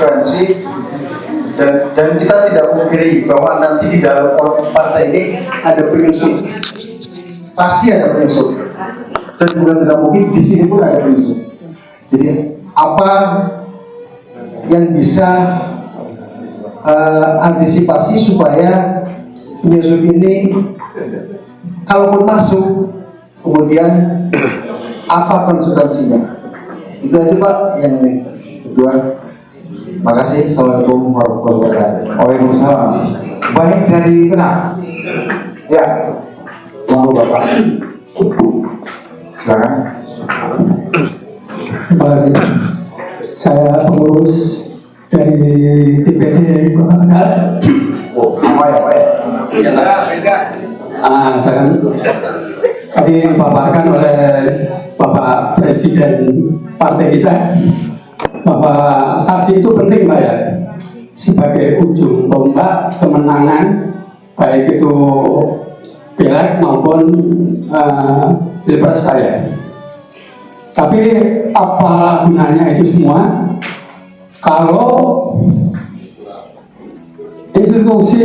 konsekuensi dan kita tidak mungkiri bahwa nanti di dalam partai ini ada penyusup, pasti ada penyusup, dan juga tidak mungkin di sini pun ada penyusup. Jadi apa yang bisa antisipasi supaya penyusup ini kalaupun masuk kemudian apa konsekuensinya? Itu aja Pak yang kedua. Makasih. Assalamualaikum warahmatullahi wabarakatuh. Waalaikumsalam. Baik, dari tengah. Ya, Mau Bapak. silakan. Terima kasih. Saya pengurus dari DPD Kota Tegal. Oh, apa ya Pak ya? Saya tadi dipaparkan oleh Bapak Presiden partai kita bahwa saksi itu penting Pak ya, sebagai ujung tombak kemenangan baik itu pileg maupun pilpres saya. Tapi apa gunanya itu semua kalau institusi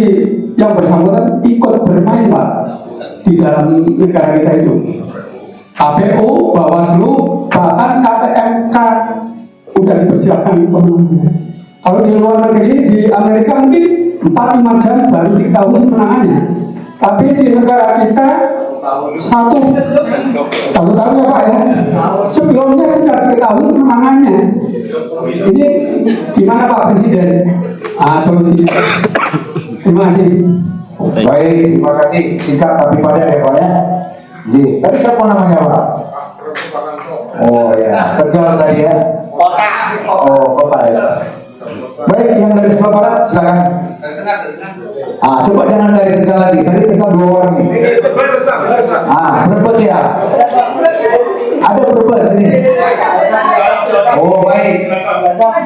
yang bersangkutan ikut bermain Pak di dalam negara kita itu, KPU, Bawaslu, bahkan sampai MK udah dipersiapkan pemenangnya. Kalau di luar negeri, di Amerika mungkin 4-5 jam baru diketahui kemenangannya. Tapi di negara kita satu tahun ya Pak ya, sebelumnya sudah diketahui kemenangannya. Ini gimana Pak Presiden? Solusinya. Terima kasih. Baik, terima kasih. Singkat tapi padat ya Pak ya. Jadi, tadi siapa namanya Pak? Oh ya, Tegal tadi ya. Kota. Oh, kota ya. Baik, yang dari sebelah barat silakan. Coba jangan dari Tegal lagi. Tadi Tegal 2 orang nih. Brebes ya. Ada Brebes ini. Oh baik.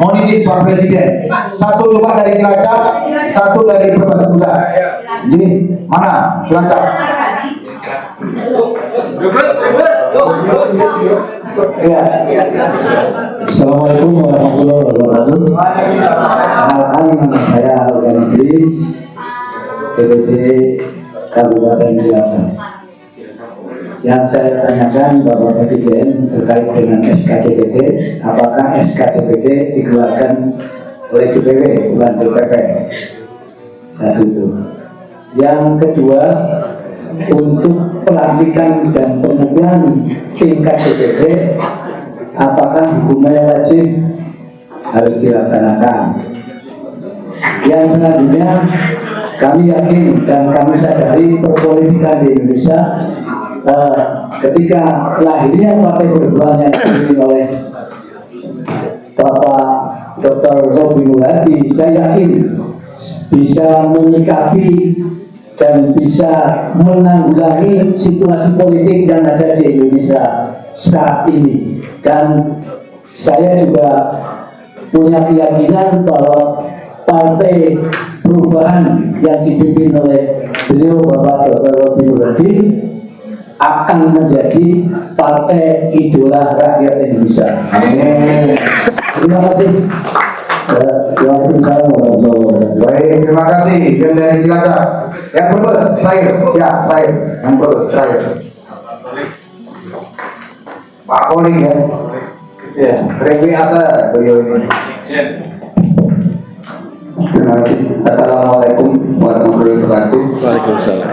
Mohon izin Pak Presiden. Satu coba dari Cilacap, satu dari Brebes sudah. Jadi mana Cilacap? Iya. Assalamualaikum warahmatullahi wabarakatuh. Perkenalkan, nama saya Algan Idris, DPD Kabupaten Cilacap. Yang saya tanyakan Bapak Presiden terkait dengan SKDPD, apakah SKDPD dikeluarkan oleh DPW bukan DPP? Satu itu. Yang kedua, untuk pelantikan dan pemilihan tingkat DPD, apakah hukumnya wajib harus dilaksanakan? Yang selanjutnya, kami yakin dan kami sadari perpolitikan di Indonesia ketika lahirnya partai perubahan yang dipimpin oleh Bapak Dr. Robby Nur Hadi, saya yakin bisa menyikapi dan bisa menanggulangi situasi politik yang ada di Indonesia saat ini. Dan saya juga punya keyakinan bahwa partai perubahan yang dipimpin oleh beliau Bapak Dr. Robby Nur Hadi akan menjadi partai idola rakyat Indonesia. Amin. Terima kasih. Waalaikumsalam warahmatullahi wabarakatuh. Baik, terima kasih. Yang dari Cilacap. Yang Brebes terakhir. Ya, terakhir. Yang Brebes terakhir. Pak Koling ya. Ya, Rewi Asa beliau ini. Terima kasih. Assalamualaikum warahmatullahi wabarakatuh. Waalaikumsalam.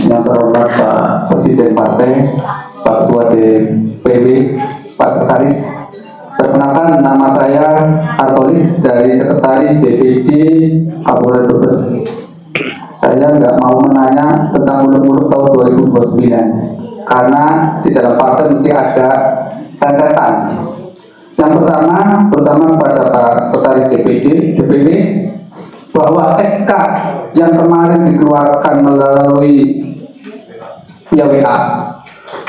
Yang terhormat Pak Presiden Partai, Pak Ketua DPW, Pak Sekretaris. Perkenalkan, nama saya Artolik dari Sekretaris DPD Kabupaten Brebes. Saya nggak mau menanya tentang muluk-muluk tahun 2029 karena di dalam partai mesti ada rentetan. Yang pertama kepada Pak Sekretaris DPW bahwa SK yang kemarin dikeluarkan melalui via WA,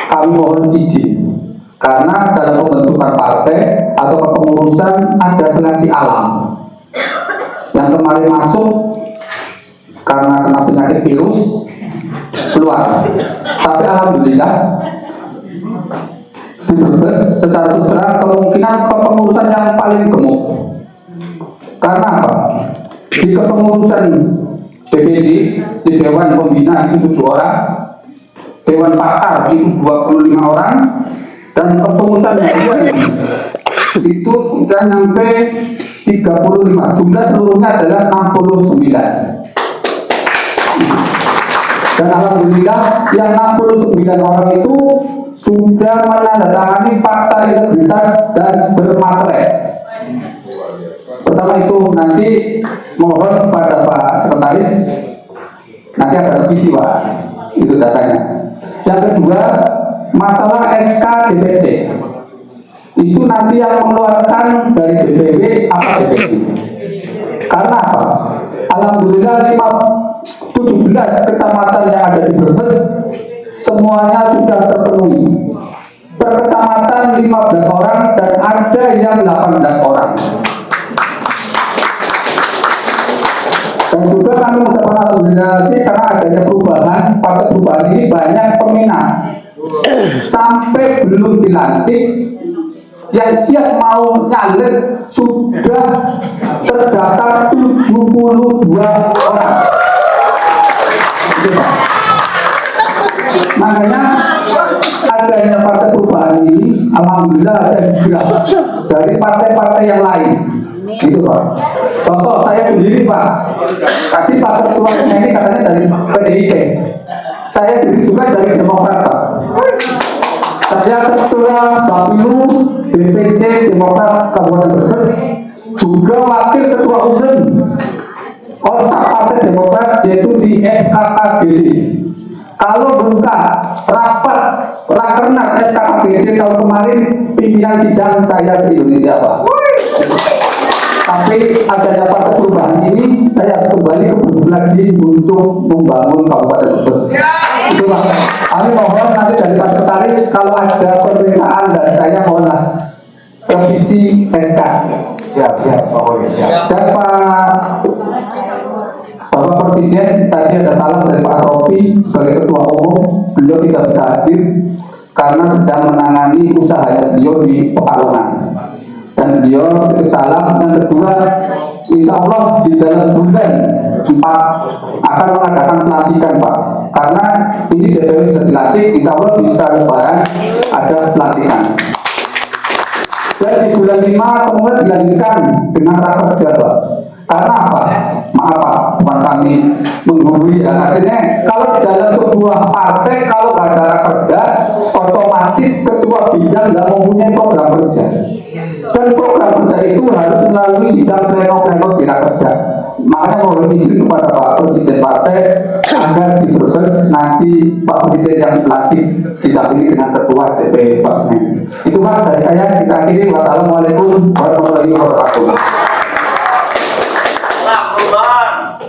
kami mohon izin karena dalam pembentukan partai atau kepengurusan ada seleksi alam yang kemarin masuk karena kena penyakit virus keluar. Tapi alhamdulillah di Brebes secara terus terang kemungkinan kepengurusan yang paling gemuk Karena apa? Di kepengurusan DPD, di Dewan Pembina itu 7 orang, Dewan Pakar itu 25 orang, dan kepengurusan harian itu sudah sampai 35. Jumlah seluruhnya adalah 69. Dan alhamdulillah yang 69 orang itu sudah menandatangani fakta integritas dan bermaterai. Pertama itu nanti mohon pada Pak Sekretaris, nanti ada revisi Pak, itu datanya. Yang kedua, masalah SK DPC itu nanti yang mengeluarkan dari DPW apa DPD. Karena apa? Alhamdulillah 17 kecamatan yang ada di Brebes semuanya sudah terpenuhi. Per kecamatan 15 orang dan ada yang 18 orang. Dan juga kami mengucapkan alhamdulillah lagi karena adanya perubahan, partai perubahan ini banyak peminat. Sampai belum dilantik yang siap mau nyalek sudah terdaftar 72 orang. Makanya adanya partai perubahan ini alhamdulillah ada hijrah dari partai-partai yang lain. Gitu Pak. Contoh saya sendiri Pak. Tadi Pak Ketuanya ini katanya dari PDIP. Saya sendiri juga dari Demokrat Pak. Saya Ketua Bapilu DPC Demokrat Kabupaten Brebes, juga Wakil Ketua UNEN Orsa Partai Demokrat yaitu di FKKGD. Kalau buka rapat Rakernas FKKGD tahun kemarin, pimpinan sidang saya se-Indonesia Pak. Tapi adanya partai perubahan ini, saya harus kembali ke Brebes lagi untuk membangun Kabupaten Brebes. Itu Pak. Kami mohon nanti dari Pak Sekretaris kalau ada permintaan dari saya mohonlah revisi SK. Siap, pokoknya siap. Dan Bapak Presiden tadi ada salam dari Pak Asrofi sebagai Ketua Umum, beliau tidak bisa hadir karena sedang menangani usahanya beliau di Pekalongan. Dan beliau titip salam. Yang kedua, insya Allah di dalam bulan 4 akan mengadakan pelantikan Pak. Karena ini DPW sudah dilantik, insya Allah di sekarang Lebaran ada pelantikan. Dan di bulan 5 kemudian dilanjutkan dengan rakerda Pak. Karena apa? Maaf Pak, bukan kami menggurui ya. Akhirnya kalau di dalam sebuah partai kalau nggak ada rakerda, otomatis ketua bidang nggak mempunyai program kerja. Dan program kerja itu harus melalui sidang pleno di rakerda. Makanya mohon izin kepada Pak Presiden Partai agar di Brebes nanti Pak Presiden yang pelantik didampingi dengan Ketua DPW Pak Senin. Itu Pak dari saya, kita akhiri. Wassalamualaikum warahmatullahi wabarakatuh.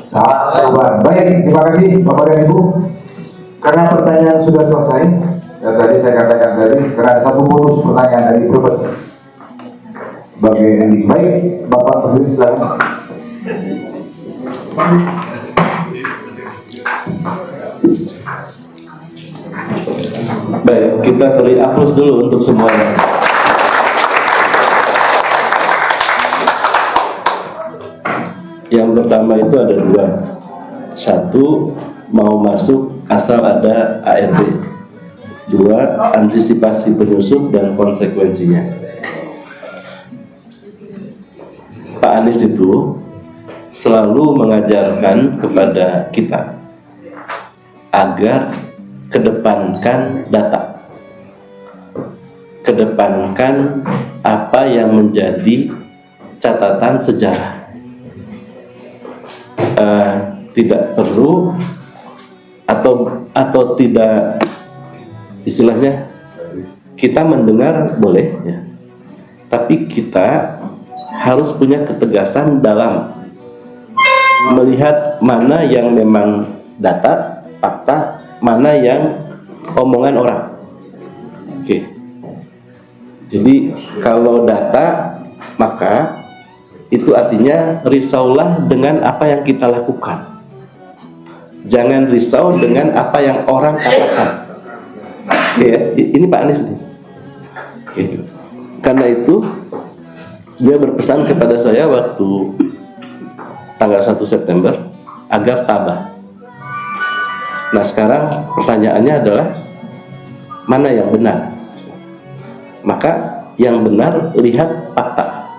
Saat perubahan. Baik, terima kasih Bapak dan Ibu. Karena pertanyaan sudah selesai, dan tadi saya katakan tadi, karena ada satu bonus pertanyaan dari Brebes sebagai ending. Baik, Bapak berdiri silakan. Baik, kita beri aplaus dulu untuk semuanya. Yang pertama itu ada 2. 1, mau masuk asal ada ART. 2, antisipasi penyusup dan konsekuensinya. Pak Anies itu selalu mengajarkan kepada kita agar kedepankan data, kedepankan apa yang menjadi catatan sejarah. Tidak perlu atau tidak, istilahnya kita mendengar boleh ya, tapi kita harus punya ketegasan dalam melihat mana yang memang data, fakta, mana yang omongan orang. Oke. Jadi kalau data, maka itu artinya risaulah dengan apa yang kita lakukan. Jangan risau dengan apa yang orang katakan. Oke, ya? Ini Pak Anies nih. Oke. Karena itu dia berpesan kepada saya waktu tanggal 1 September agar tabah. Nah sekarang pertanyaannya adalah mana yang benar? Maka yang benar lihat fakta.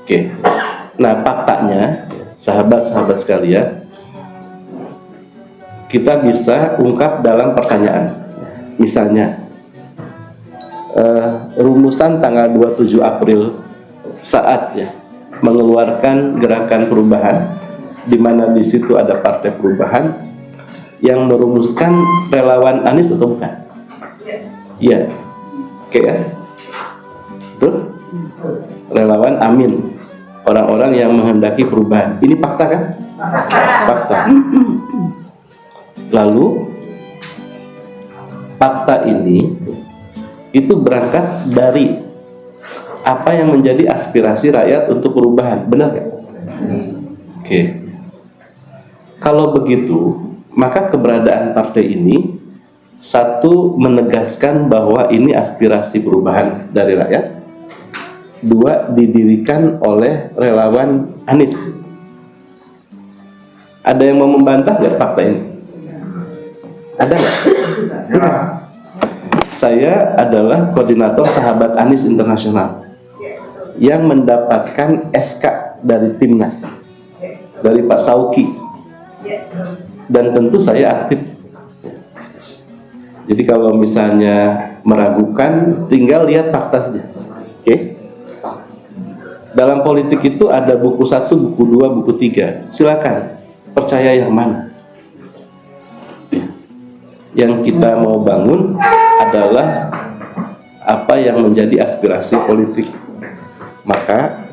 Oke. Nah faktanya, sahabat-sahabat sekalian, kita bisa ungkap dalam pertanyaan. Misalnya rumusan tanggal 27 April saat ya mengeluarkan gerakan perubahan, di mana di situ ada Partai Perubahan yang merumuskan relawan Anies atau bukan? Iya, oke ya, betul. Relawan Amin, orang-orang yang menghendaki perubahan. Ini fakta kan? Fakta. Lalu fakta ini itu berangkat dari apa yang menjadi aspirasi rakyat untuk perubahan, benar nggak? Oke. Kalau begitu, maka keberadaan partai ini satu menegaskan bahwa ini aspirasi perubahan dari rakyat, dua didirikan oleh relawan Anies. Ada yang mau membantah nggak fakta ini? Ada nggak? Saya adalah koordinator Sahabat Anies Internasional yang mendapatkan SK dari Timnas, dari Pak Sauki, dan tentu saya aktif. Jadi kalau misalnya meragukan, tinggal lihat fakta saja. Oke? Dalam politik itu ada buku 1, buku 2, buku 3. Silakan percaya yang mana. Yang kita mau bangun adalah apa yang menjadi aspirasi politik. Maka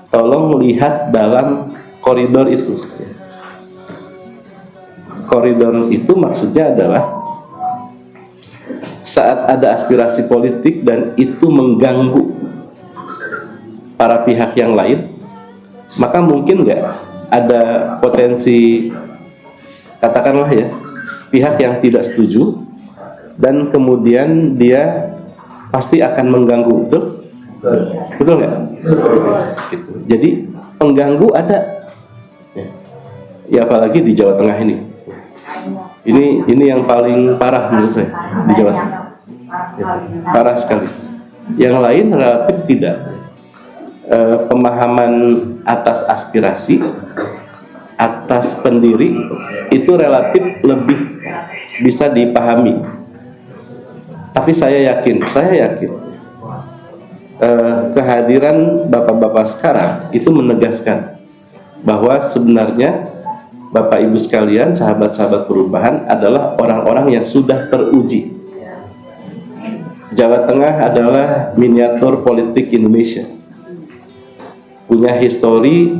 tolong lihat dalam koridor itu. Koridor itu maksudnya adalah saat ada aspirasi politik dan itu mengganggu para pihak yang lain, maka mungkin nggak ada potensi, katakanlah ya, pihak yang tidak setuju dan kemudian dia pasti akan mengganggu, betul? Betul nggak? Gitu. Jadi pengganggu ada, ya apalagi di Jawa Tengah ini. Ini yang paling parah menurut saya di Jawa Tengah. Ya, parah sekali. Yang lain relatif tidak. Pemahaman atas aspirasi, atas pendiri itu relatif lebih bisa dipahami. Tapi saya yakin kehadiran bapak-bapak sekarang itu menegaskan bahwa sebenarnya Bapak Ibu sekalian, sahabat-sahabat perubahan adalah orang-orang yang sudah teruji. Jawa Tengah adalah miniatur politik Indonesia, punya histori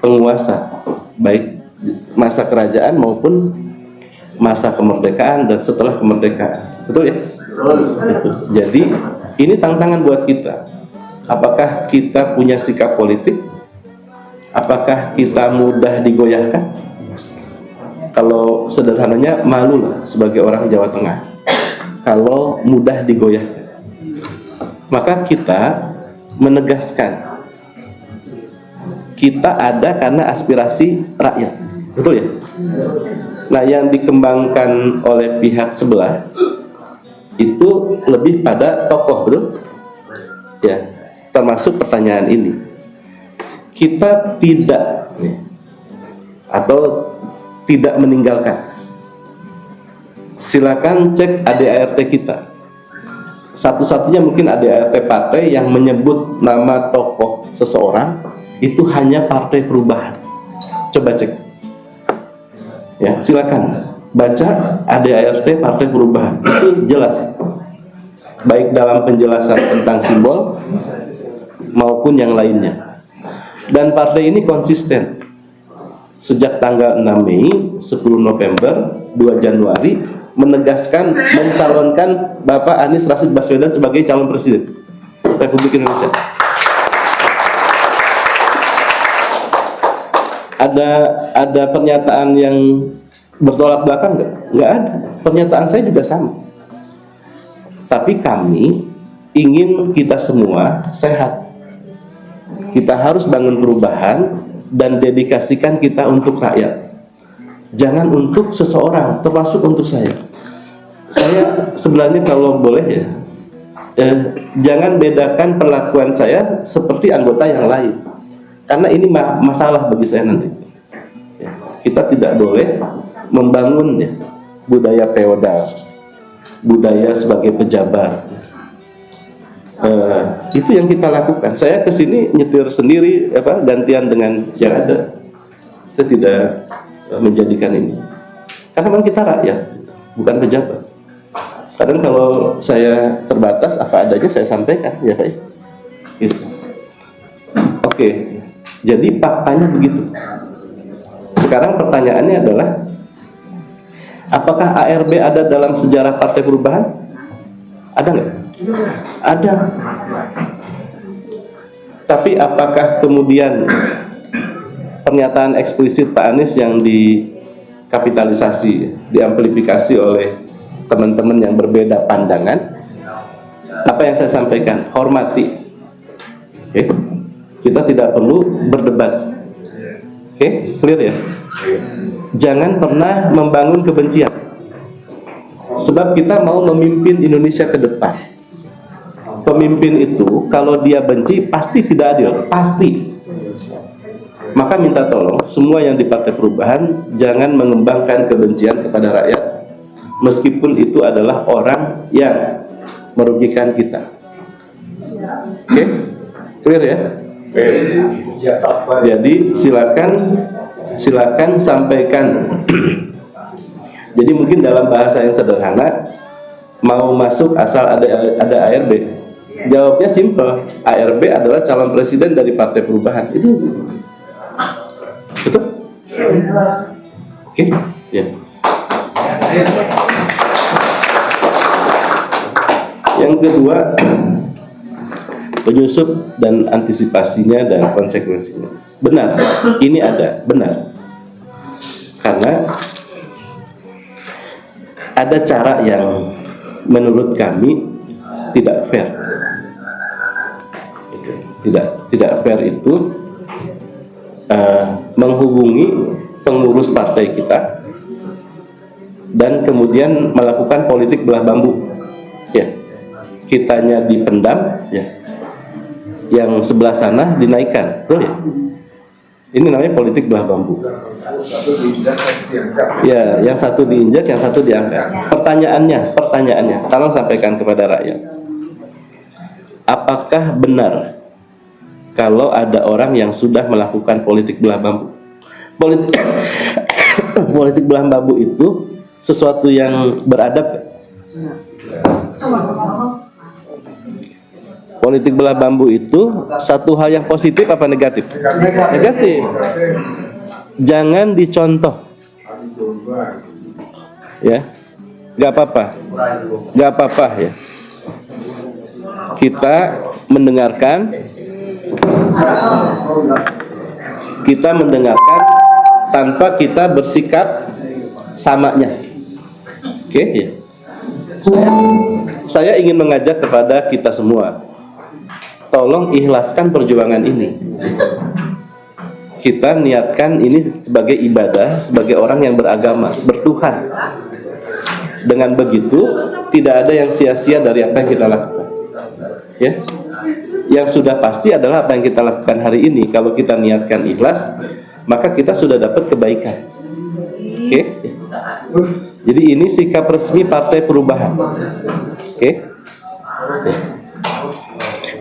penguasa, baik masa kerajaan maupun masa kemerdekaan dan setelah kemerdekaan. Betul ya? Betul. Jadi ini tantangan buat kita. Apakah kita punya sikap politik? Apakah kita mudah digoyahkan? Kalau sederhananya, malu lah sebagai orang Jawa Tengah kalau mudah digoyahkan. Maka kita menegaskan kita ada karena aspirasi rakyat, betul ya? Nah, yang dikembangkan oleh pihak sebelah itu lebih pada tokoh, betul? Ya, termasuk pertanyaan ini. Kita tidak atau tidak meninggalkan. Silakan cek ADART kita. Satu-satunya mungkin ADART partai yang menyebut nama tokoh seseorang itu hanya Partai Perubahan. Coba cek. Ya, silakan baca ADART Partai Perubahan. Itu jelas. Baik dalam penjelasan tentang simbol maupun yang lainnya. Dan partai ini konsisten. Sejak tanggal 6 Mei, 10 November, 2 Januari menegaskan mencalonkan Bapak Anies Rashid Baswedan sebagai calon presiden Republik Indonesia. Ada pernyataan yang bertolak belakang nggak? Nggak ada. Pernyataan saya juga sama. Tapi kami ingin kita semua sehat. Kita harus bangun perubahan dan dedikasikan kita untuk rakyat. Jangan untuk seseorang, termasuk untuk saya. Saya sebenarnya kalau boleh ya, jangan bedakan perlakuan saya seperti anggota yang lain, karena ini masalah bagi saya nanti. Ya, kita tidak boleh membangun ya, budaya feodal, budaya sebagai pejabat. Itu yang kita lakukan. Saya kesini nyetir sendiri, gantian dengan yang ada. Saya tidak menjadikan ini, karena memang kita rakyat, bukan pejabat. Kadang kalau saya terbatas, apa adanya saya sampaikan, ya Pak. Gitu. Oke, jadi faktanya begitu. Sekarang pertanyaannya adalah, apakah ARB ada dalam sejarah Partai Perubahan? Ada nggak? Ada. Tapi apakah kemudian pernyataan eksplisit Pak Anies yang dikapitalisasi, diamplifikasi oleh teman-teman yang berbeda pandangan? Apa yang saya sampaikan? Hormati. Oke? Kita tidak perlu berdebat. Oke? Clear ya? Jangan pernah membangun kebencian. Sebab kita mau memimpin Indonesia ke depan. Pemimpin itu kalau dia benci pasti tidak adil, pasti. Maka minta tolong semua yang di Partai Perubahan jangan mengembangkan kebencian kepada rakyat, meskipun itu adalah orang yang merugikan kita. Oke? Clear ya? Jadi silakan sampaikan. Jadi mungkin dalam bahasa yang sederhana, mau masuk asal ada ARB. Jawabnya simple, ARB adalah calon presiden dari Partai Perubahan. Itu betul? Oke, ya. Yang kedua, penyusup dan antisipasinya dan konsekuensinya. Benar, ini ada, benar. Karena ada cara yang menurut kami tidak fair. Tidak fair itu menghubungi pengurus partai kita dan kemudian melakukan politik belah bambu. Ya, kitanya dipendam, ya, yang sebelah sana dinaikkan, betul ya? Ini namanya politik belah bambu. Ya, yang satu diinjak, yang satu diangkat. Pertanyaannya, tolong sampaikan kepada rakyat. Apakah benar kalau ada orang yang sudah melakukan politik belah bambu? Politik belah bambu itu sesuatu yang beradab. Politik belah bambu itu satu hal yang positif apa negatif? Negatif. Jangan dicontoh. Ya, nggak apa-apa ya. Kita mendengarkan tanpa kita bersikap samanya. Oke, ya. Saya ingin mengajak kepada kita semua, tolong ikhlaskan perjuangan ini. Kita niatkan ini sebagai ibadah, sebagai orang yang beragama, bertuhan. Dengan begitu, tidak ada yang sia-sia dari apa yang kita lakukan. Ya, yang sudah pasti adalah apa yang kita lakukan hari ini. Kalau kita niatkan ikhlas, maka kita sudah dapat kebaikan. Oke? Jadi ini sikap resmi Partai Perubahan. Oke?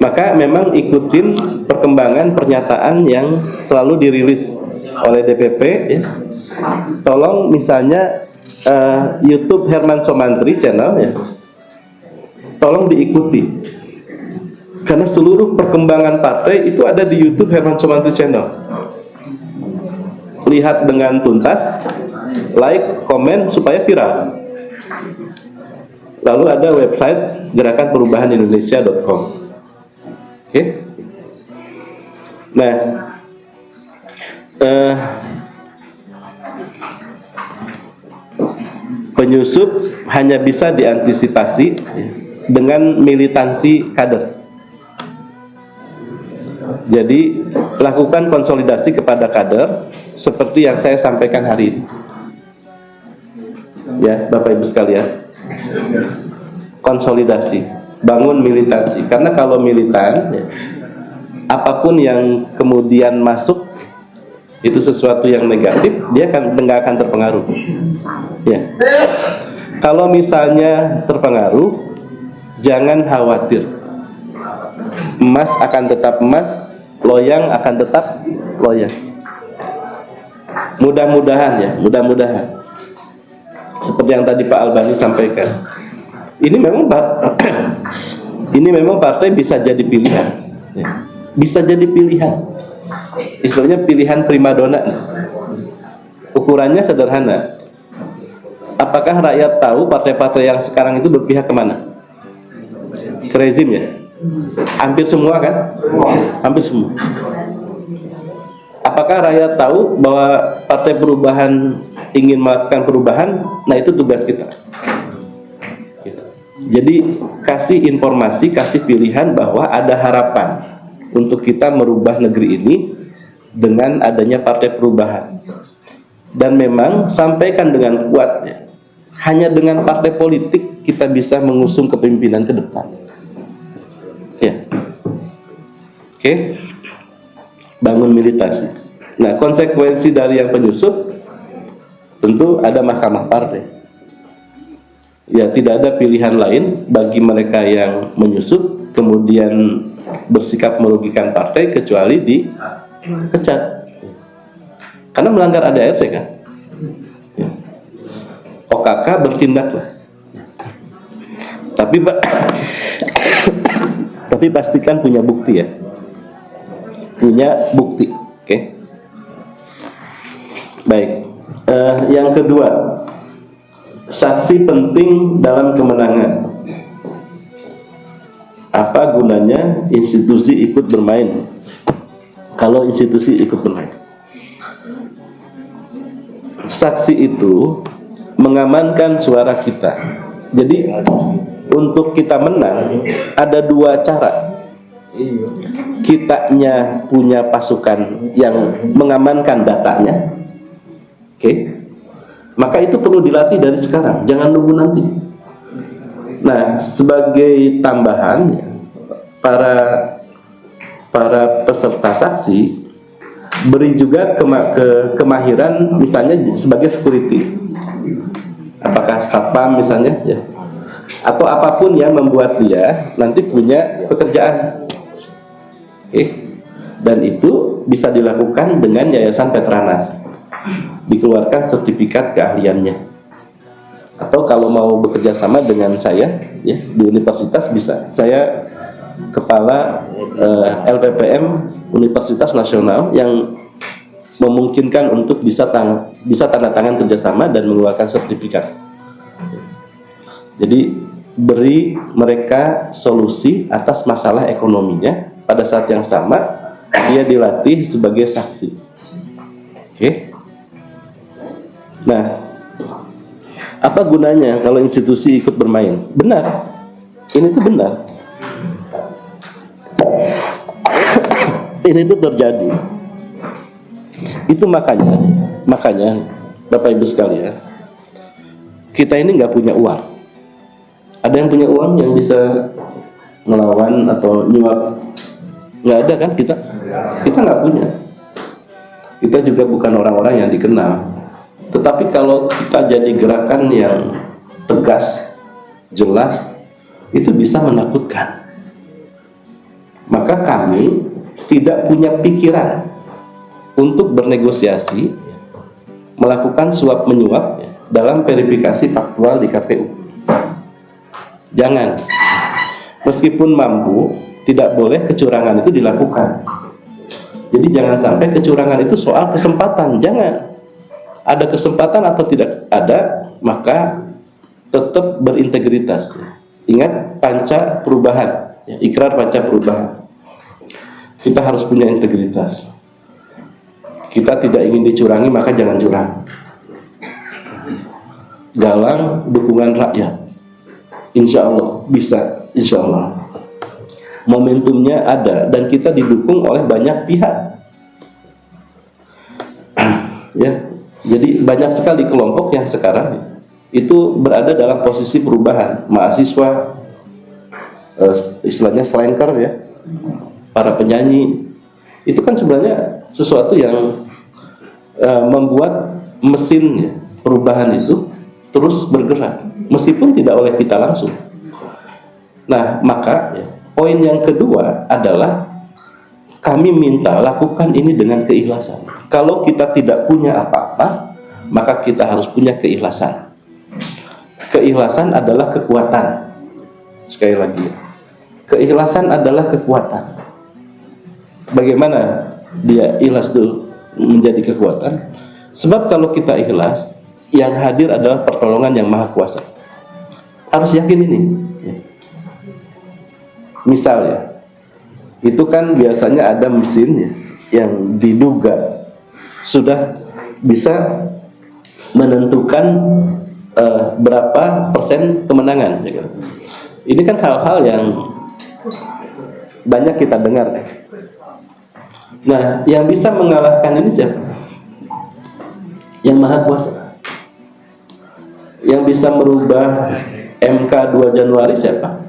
Maka memang ikutin perkembangan pernyataan yang selalu dirilis oleh DPP, ya. Tolong misalnya YouTube Herman Somantri channel, ya, tolong diikuti, karena seluruh perkembangan partai itu ada di YouTube Herman Somantri channel. Lihat dengan tuntas, like, komen supaya viral. Lalu ada website gerakanperubahanindonesia.com. Oke. Nah, penyusup hanya bisa diantisipasi dengan militansi kader. Jadi lakukan konsolidasi kepada kader seperti yang saya sampaikan hari ini. Ya, Bapak Ibu sekalian. Konsolidasi, bangun militansi. Karena kalau militan, ya, apapun yang kemudian masuk itu sesuatu yang negatif, dia nggak akan terpengaruh. Ya. Kalau misalnya terpengaruh, jangan khawatir. Emas akan tetap emas, loyang akan tetap loyang. Mudah-mudahan ya, mudah-mudahan. Seperti yang tadi Pak Albani sampaikan. Ini memang partai bisa jadi pilihan. Ya. Bisa jadi pilihan. Istilahnya pilihan primadona. Ukurannya sederhana. Apakah rakyat tahu partai-partai yang sekarang itu berpihak kemana? Ke rezim ya? Hampir semua kan? Hampir semua. Apakah rakyat tahu bahwa Partai Perubahan ingin melakukan perubahan? Nah, itu tugas kita. Jadi kasih informasi, kasih pilihan bahwa ada harapan untuk kita merubah negeri ini dengan adanya Partai Perubahan. Dan memang sampaikan dengan kuat ya, hanya dengan partai politik kita bisa mengusung kepemimpinan ke depan. Ya. Oke. Bangun militansi. Nah, konsekuensi dari yang penyusup tentu ada mahkamah partai. Ya, tidak ada pilihan lain bagi mereka yang menyusup kemudian bersikap merugikan partai kecuali dipecat. Karena melanggar ADART kan. Ya. OKK bertindaklah. Tapi pastikan punya bukti ya. Punya bukti. Oke. Baik. Yang kedua, saksi penting dalam kemenangan. Apa gunanya institusi ikut bermain? Kalau institusi ikut bermain, saksi itu mengamankan suara kita. Jadi untuk kita menang ada dua cara. Kitanya punya pasukan yang mengamankan datanya, oke, maka itu perlu dilatih dari sekarang, jangan nunggu nanti. Nah, sebagai tambahan, para peserta saksi beri juga kemahiran, misalnya sebagai security, apakah satpam misalnya, ya, atau apapun yang membuat dia nanti punya pekerjaan. Dan itu bisa dilakukan dengan Yayasan Petranas, dikeluarkan sertifikat keahliannya. Atau kalau mau bekerja sama dengan saya ya, di universitas bisa. Saya kepala LPPM Universitas Nasional yang memungkinkan untuk bisa tanda tangan kerjasama dan mengeluarkan sertifikat. Jadi beri mereka solusi atas masalah ekonominya. Pada saat yang sama dia dilatih sebagai saksi. Oke. Nah, apa gunanya kalau institusi ikut bermain? Benar. Ini tuh benar. Ini tuh terjadi. Itu makanya Bapak Ibu sekalian, kita ini nggak punya uang. Ada yang punya uang yang bisa melawan atau nyuap? Nggak ada kan, kita nggak punya. Kita juga bukan orang-orang yang dikenal. Tetapi kalau kita jadi gerakan yang tegas, jelas, itu bisa menakutkan. Maka kami tidak punya pikiran untuk bernegosiasi, melakukan suap menyuap dalam verifikasi faktual di KPU. Jangan. Meskipun mampu, tidak boleh kecurangan itu dilakukan. Jadi jangan sampai kecurangan itu soal kesempatan. Jangan. Ada kesempatan atau tidak ada, maka tetap berintegritas. Ingat panca perubahan, ikrar panca perubahan. Kita harus punya integritas. Kita tidak ingin dicurangi, maka jangan curang. Galang dukungan rakyat. Insya Allah bisa, insya Allah. momentumnya ada dan kita didukung oleh banyak pihak. Ya, jadi banyak sekali kelompok yang sekarang itu berada dalam posisi perubahan. Mahasiswa, istilahnya slanker ya, para penyanyi, itu kan sebenarnya sesuatu yang membuat mesin perubahan itu terus bergerak, meskipun tidak oleh kita langsung. Nah, maka poin yang kedua adalah kami minta lakukan ini dengan keikhlasan. Kalau kita tidak punya apa-apa, maka kita harus punya keikhlasan. Keikhlasan adalah kekuatan. Sekali lagi, keikhlasan adalah kekuatan. Bagaimana dia ikhlas itu menjadi kekuatan? Sebab kalau kita ikhlas, yang hadir adalah pertolongan yang maha kuasa. Harus yakin ini. Misalnya, itu kan biasanya ada mesin yang diduga sudah bisa menentukan berapa persen kemenangan. Ini kan hal-hal yang banyak kita dengar. Nah, yang bisa mengalahkan ini siapa? Yang maha kuasa. Yang bisa merubah MK 2 Januari siapa?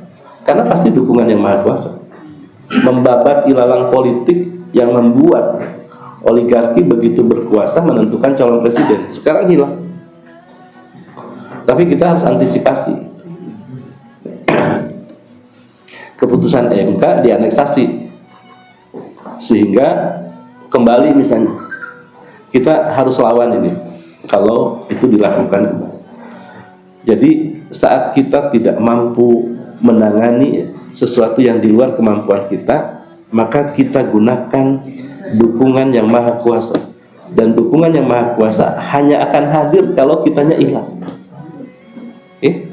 Karena pasti dukungan yang maha kuasa. Membabat ilalang politik yang membuat oligarki begitu berkuasa menentukan calon presiden. Sekarang hilang. Tapi kita harus antisipasi. Keputusan MK dianeksasi, sehingga kembali misalnya kita harus lawan ini kalau itu dilakukan. Jadi saat kita tidak mampu menangani sesuatu yang di luar kemampuan kita, maka kita gunakan dukungan yang maha kuasa. Dan dukungan yang maha kuasa hanya akan hadir kalau kitanya ikhlas. Oke?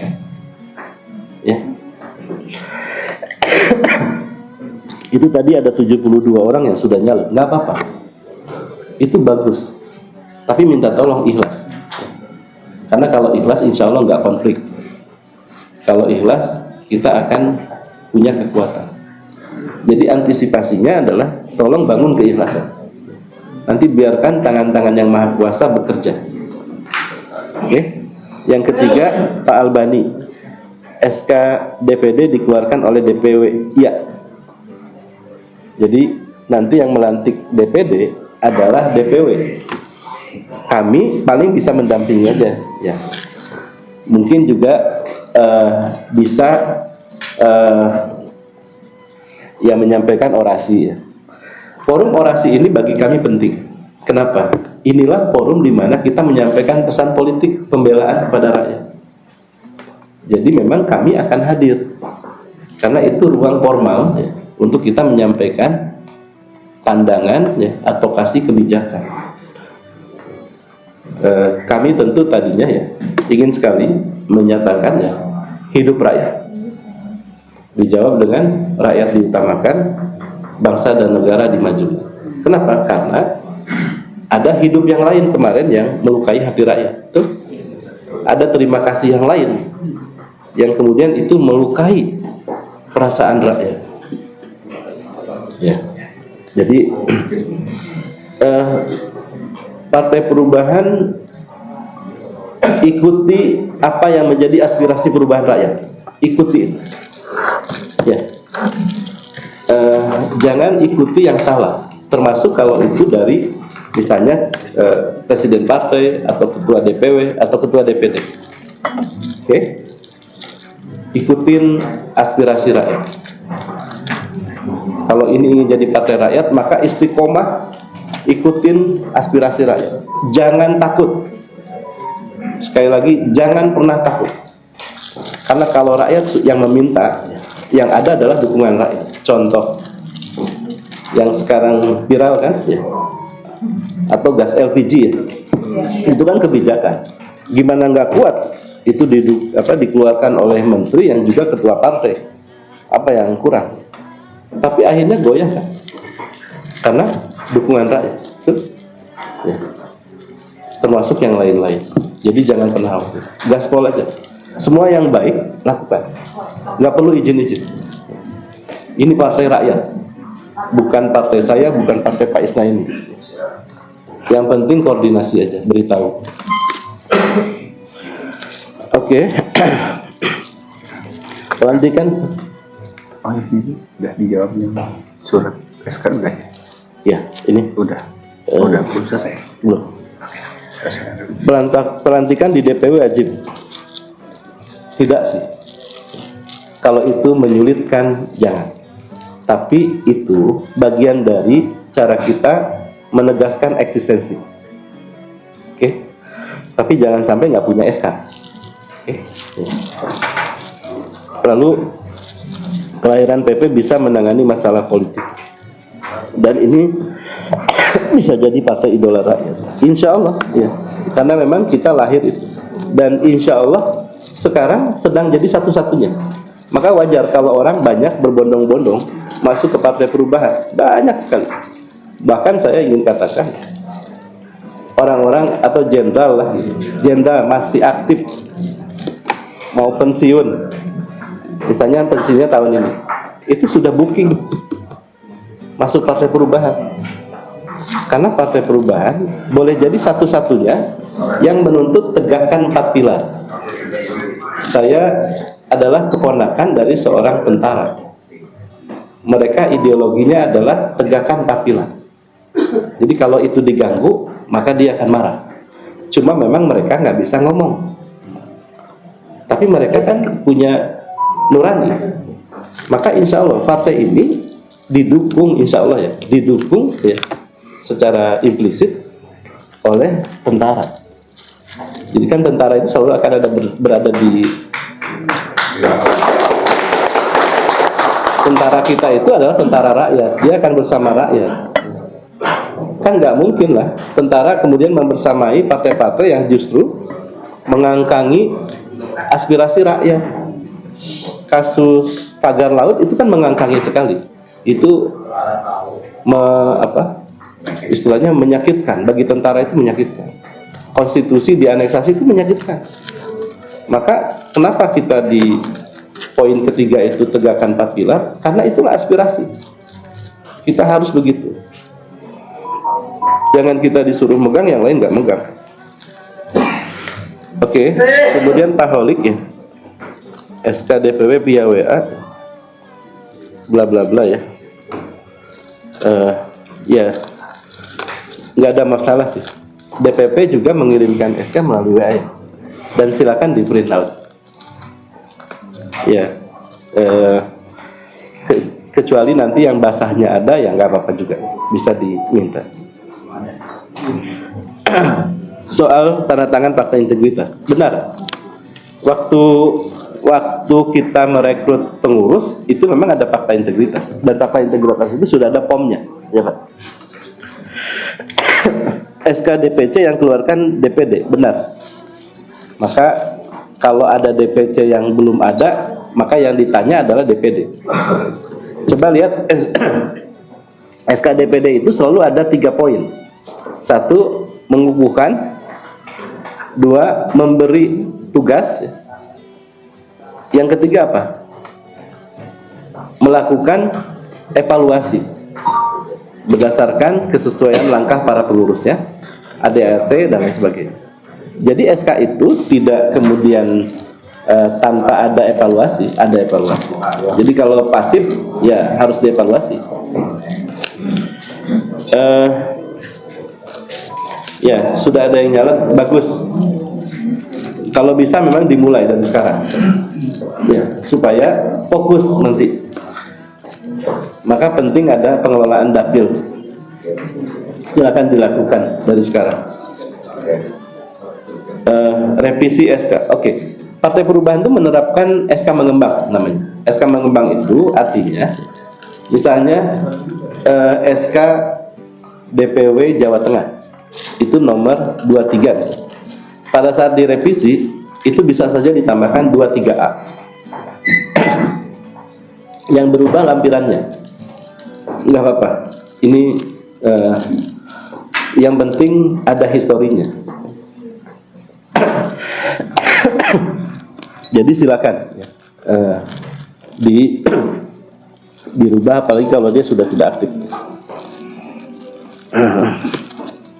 Ya. Itu tadi ada 72 orang yang sudah nyalek, nggak apa-apa. Itu bagus. Tapi minta tolong ikhlas. Karena kalau ikhlas insya Allah nggak konflik. Kalau ikhlas kita akan punya kekuatan. Jadi antisipasinya adalah tolong bangun keikhlasan. Nanti biarkan tangan-tangan yang maha kuasa bekerja. Oke? Yang ketiga, Pak Albani, SK DPD dikeluarkan oleh DPW. Iya. Jadi nanti yang melantik DPD adalah DPW. Kami paling bisa mendampingi aja, ya. Mungkin juga bisa ya menyampaikan orasi, ya. Forum orasi ini bagi kami penting. Kenapa? Inilah forum di mana kita menyampaikan pesan politik pembelaan kepada rakyat. Jadi memang kami akan hadir karena itu ruang formal, ya, untuk kita menyampaikan pandangan, ya, advokasi kebijakan. Kami tentu tadinya ya ingin sekali menyatakan ya hidup rakyat. Dijawab dengan rakyat diutamakan, bangsa dan negara dimajukan. Kenapa? Karena ada hidup yang lain kemarin yang melukai hati rakyat. Tuh. Ada terima kasih yang lain yang kemudian itu melukai perasaan rakyat. Ya. Jadi Partai Perubahan ikuti apa yang menjadi aspirasi perubahan rakyat. Ikuti itu. Ya. Jangan ikuti yang salah. Termasuk kalau itu dari misalnya presiden partai atau ketua DPW atau ketua DPD. Oke? Ikutin aspirasi rakyat. Kalau ini ingin jadi partai rakyat, maka istiqomah ikutin aspirasi rakyat. Jangan takut. Sekali lagi, jangan pernah takut. Karena kalau rakyat yang meminta, yang ada adalah dukungan rakyat. Contoh yang sekarang viral kan, ya, atau gas LPG, ya. Itu kan kebijakan. Gimana nggak kuat? Itu dikeluarkan oleh menteri yang juga ketua partai. Apa yang kurang? Tapi akhirnya goyah kan? Karena dukungan rakyat. Ya. Termasuk yang lain-lain. Jadi jangan pernah khawatir. Gaspol aja. Semua yang baik lakukan. Nggak perlu izin-izin. Ini partai rakyat, bukan partai saya, bukan partai Pak Isnaini. Yang penting koordinasi aja, beritahu. Oke. Pelantikan. Oh ini udah dijawabnya surat SK udah ya? Ya, ini Udah. Eh, Udah belum selesai. belum. Selesai. Pelantikan di DPW wajib. Tidak sih. Kalau itu menyulitkan, jangan. Tapi itu bagian dari cara kita menegaskan eksistensi. Oke? Tapi jangan sampai nggak punya SK. Oke? Lalu kelahiran PP bisa menangani masalah politik. Dan ini bisa jadi partai idola rakyat. Insya Allah, ya. Karena memang kita lahir itu. Dan insya Allah sekarang sedang jadi satu-satunya. Maka wajar kalau orang banyak berbondong-bondong masuk ke Partai Perubahan. Banyak sekali. Bahkan saya ingin katakan orang-orang atau jenderal lah, jenderal masih aktif mau pensiun. Misalnya pensiunnya tahun ini, itu sudah booking masuk Partai Perubahan. Karena Partai Perubahan boleh jadi satu-satunya yang menuntut tegakkan 4 pilar. Saya adalah keponakan dari seorang tentara. Mereka ideologinya adalah tegakkan 4 pilar. Jadi kalau itu diganggu, maka dia akan marah. Cuma memang mereka nggak bisa ngomong. Tapi mereka kan punya nurani. Maka insya Allah partai ini didukung, insya Allah ya, didukung ya secara implisit oleh tentara. Jadi kan tentara itu selalu akan ada berada di, tentara kita itu adalah tentara rakyat, dia akan bersama rakyat. Kan nggak mungkin lah tentara kemudian membersamai partai-partai yang justru mengangkangi aspirasi rakyat. Kasus pagar laut itu kan mengangkangi sekali. Itu istilahnya menyakitkan, bagi tentara itu menyakitkan. Konstitusi dianeksasi itu menyakitkan. Maka kenapa kita di poin ketiga itu tegakkan 4 pilar? Karena itulah aspirasi. Kita harus begitu. Jangan kita disuruh megang, yang lain nggak megang. Oke, kemudian taholik ya. SK DPW via WA, bla bla bla ya. Ya, nggak ada masalah sih. DPP juga mengirimkan SK melalui WA ya. Dan silakan di print out. Ya, kecuali nanti yang basahnya ada, ya nggak apa-apa juga, bisa diminta. Soal tanda tangan fakta integritas, benar. Waktu kita merekrut pengurus itu memang ada fakta integritas, dan fakta integritas itu sudah ada POM-nya, ya Pak. SK DPC yang keluarkan DPD, benar. Maka kalau ada DPC yang belum ada, maka yang ditanya adalah DPD. Coba lihat SK DPD itu selalu ada 3 poin. 1, mengukuhkan. 2, memberi tugas. Yang ketiga apa? Melakukan evaluasi berdasarkan kesesuaian langkah para pengurusnya, ADART dan lain sebagainya. Jadi SK itu tidak kemudian tanpa ada evaluasi, ada evaluasi. Jadi kalau pasif ya harus dievaluasi. Ya sudah ada yang nyala, bagus. Kalau bisa memang dimulai dari sekarang, ya supaya fokus nanti. Maka penting ada pengelolaan dapil. Silakan dilakukan dari sekarang. Revisi SK, oke. Partai Perubahan itu menerapkan SK mengembang namanya. SK mengembang itu artinya, misalnya SK DPW Jawa Tengah itu nomor 23 misalnya. Pada saat direvisi itu bisa saja ditambahkan 23A. Yang berubah lampirannya, nggak apa-apa. Ini yang penting ada historinya. Jadi silakan dirubah, apalagi kalau dia sudah tidak aktif.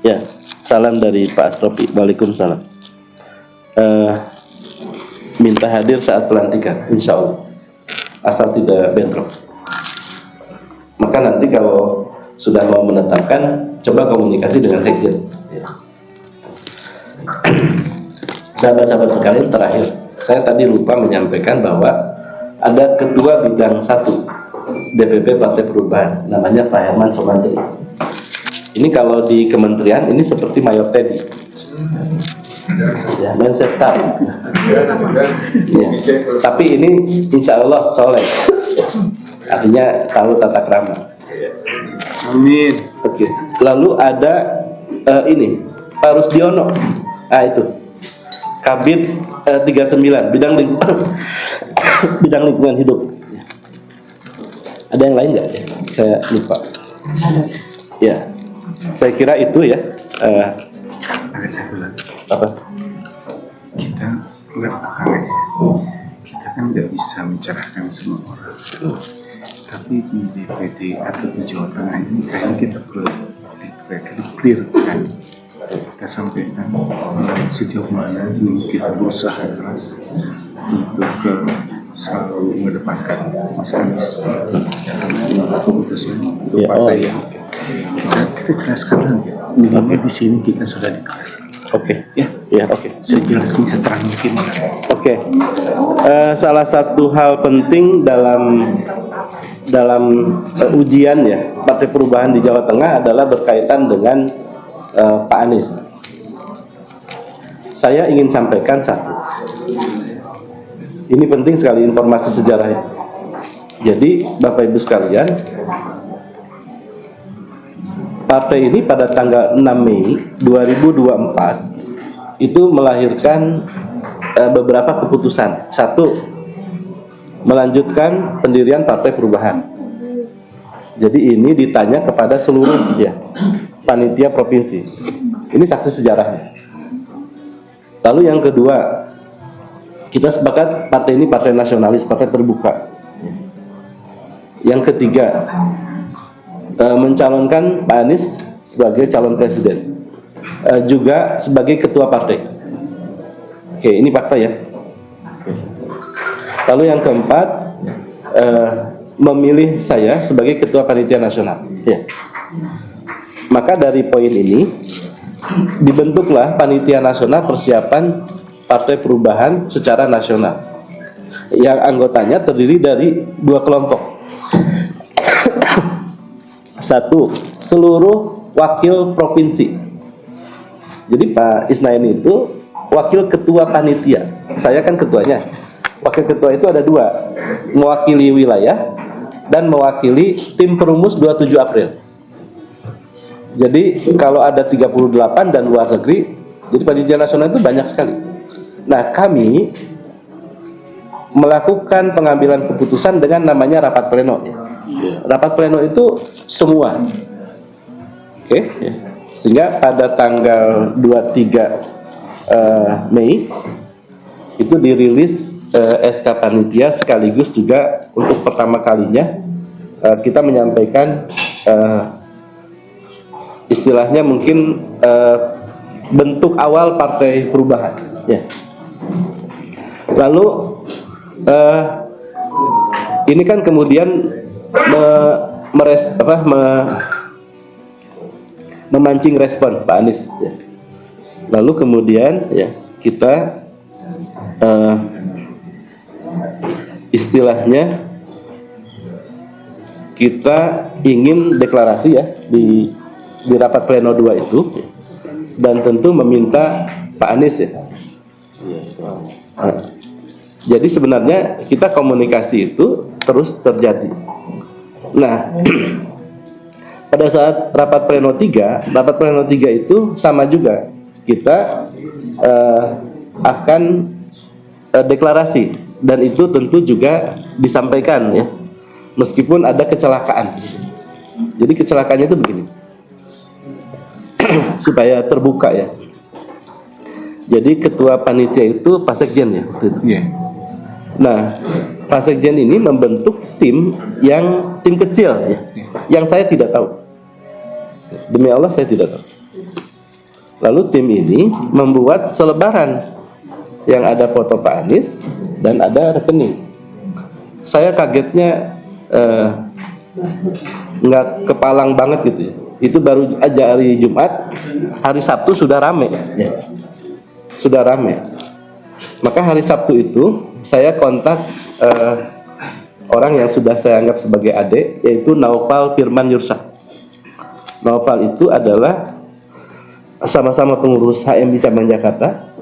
Ya, salam dari Pak Astrofi. Waalaikumsalam. Minta hadir saat pelantikan, insya Allah, asal tidak bentrok. Maka nanti kalau sudah mau menetapkan, coba komunikasi dengan sekjen. Sahabat-sahabat sekalian, terakhir, saya tadi lupa menyampaikan bahwa ada ketua bidang 1 DPP Partai Perubahan, namanya Pak Herman Somantri. Ini kalau di kementerian ini seperti Mayor Teddy. Ya, menses sekali. Ya. Tapi ini insya Allah soleh. Artinya tahu tata krama. Amin. Oke. Lalu ada ini Pak Rusdiono. Ah itu Kabid 39 bidang lingkungan hidup. Ada yang lain nggak? Saya lupa. Ya, saya kira itu ya. Ada satu lagi. Apa? Kita nggak bakal aja. Kita kan nggak bisa mencerahkan semua orang. Tapi di DPD atau di Jawa Tengah ini kayaknya kita perlu clear kan. Kita sampaikan sejauh mana ini kita berusaha keras untuk selalu mengedepankan Mas Anies keputusan untuk Ya, partai oh. yang kita jelaskan lagi. Minimal di sini kita sudah deklarasi. Oke. Ya, Ya, oke. sejelasnya terang mungkin. Oke. Salah satu hal penting dalam ujian ya Partai Perubahan di Jawa Tengah adalah berkaitan dengan Pak Anies. Saya ingin sampaikan satu. Ini penting sekali informasi sejarahnya. Jadi Bapak Ibu sekalian, partai ini pada tanggal 6 Mei 2024 itu melahirkan beberapa keputusan. Satu, melanjutkan pendirian Partai Perubahan. Jadi ini ditanya kepada seluruh ya panitia provinsi. Ini saksi sejarahnya. Lalu yang kedua, kita sepakat partai ini partai nasionalis, partai terbuka. Yang ketiga, mencalonkan Pak Anies sebagai calon presiden, juga sebagai ketua partai. Oke, ini fakta ya. Lalu yang keempat, memilih saya sebagai ketua panitia nasional. Ya. Maka dari poin ini dibentuklah panitia nasional persiapan Partai Perubahan secara nasional, yang anggotanya terdiri dari 2 kelompok. Satu, seluruh wakil provinsi. Jadi Pak Isnain itu wakil ketua panitia. Saya kan ketuanya. Wakil ketua itu ada 2, mewakili wilayah dan mewakili tim perumus 27 April. Jadi kalau ada 38 dan luar negeri, jadi panitia nasional itu banyak sekali. Nah, kami melakukan pengambilan keputusan dengan namanya rapat pleno. Rapat pleno itu semua. Oke, ya. Sehingga pada tanggal 23 Mei itu dirilis SK panitia, sekaligus juga untuk pertama kalinya kita menyampaikan istilahnya mungkin bentuk awal Partai Perubahan ya. Lalu ini kan kemudian memancing respon Pak Anies ya. Lalu kemudian ya kita istilahnya kita ingin deklarasi ya di rapat pleno 2 itu, dan tentu meminta Pak Anies ya. Nah, jadi sebenarnya kita komunikasi itu terus terjadi. Nah, pada saat rapat pleno 3 itu sama juga kita akan deklarasi, dan itu tentu juga disampaikan ya, meskipun ada kecelakaan. Jadi kecelakaannya itu begini. Supaya terbuka ya. Jadi ketua panitia itu Pak Sekjen ya. Iya. Nah, Pak Sekjen ini membentuk tim kecil ya, yang saya tidak tahu. Demi Allah saya tidak tahu. Lalu tim ini membuat selebaran yang ada foto Pak Anies dan ada rekening. Saya kagetnya nggak kepalang banget gitu ya. Itu baru aja hari Jumat, hari Sabtu sudah rame. Sudah rame. Maka hari Sabtu itu saya kontak orang yang sudah saya anggap sebagai adik, yaitu Naufal Firman Yursa. Naufal itu adalah sama-sama pengurus HMI Cabang Jakarta,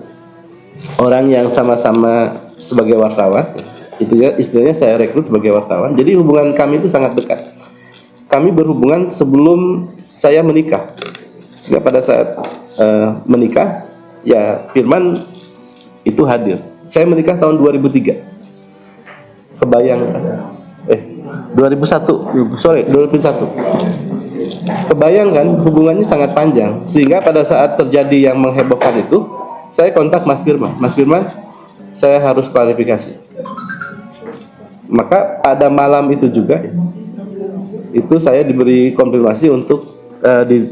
orang yang sama-sama sebagai wartawan. Itu ya istilahnya saya rekrut sebagai wartawan. Jadi hubungan kami itu sangat dekat. Kami berhubungan sebelum saya menikah. Sehingga pada saat menikah, ya Firman itu hadir. Saya menikah tahun 2003. Kebayang 2001. Kebayangkan hubungannya sangat panjang, sehingga pada saat terjadi yang menghebohkan itu, saya kontak Mas Firman. Mas Firman, saya harus klarifikasi. Maka pada malam itu juga, itu saya diberi konfirmasi untuk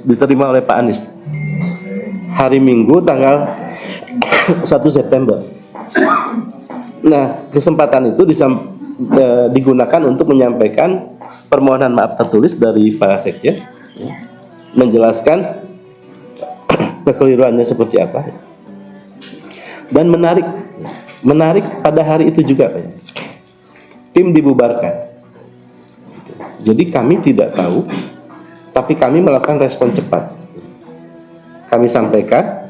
diterima oleh Pak Anies. Hari Minggu tanggal 1 September. Nah, kesempatan itu digunakan untuk menyampaikan permohonan maaf tertulis dari Pak Sekjen, menjelaskan kekeliruannya seperti apa. Dan menarik pada hari itu juga, Pak, tim dibubarkan. Jadi kami tidak tahu, tapi kami melakukan respon cepat. Kami sampaikan,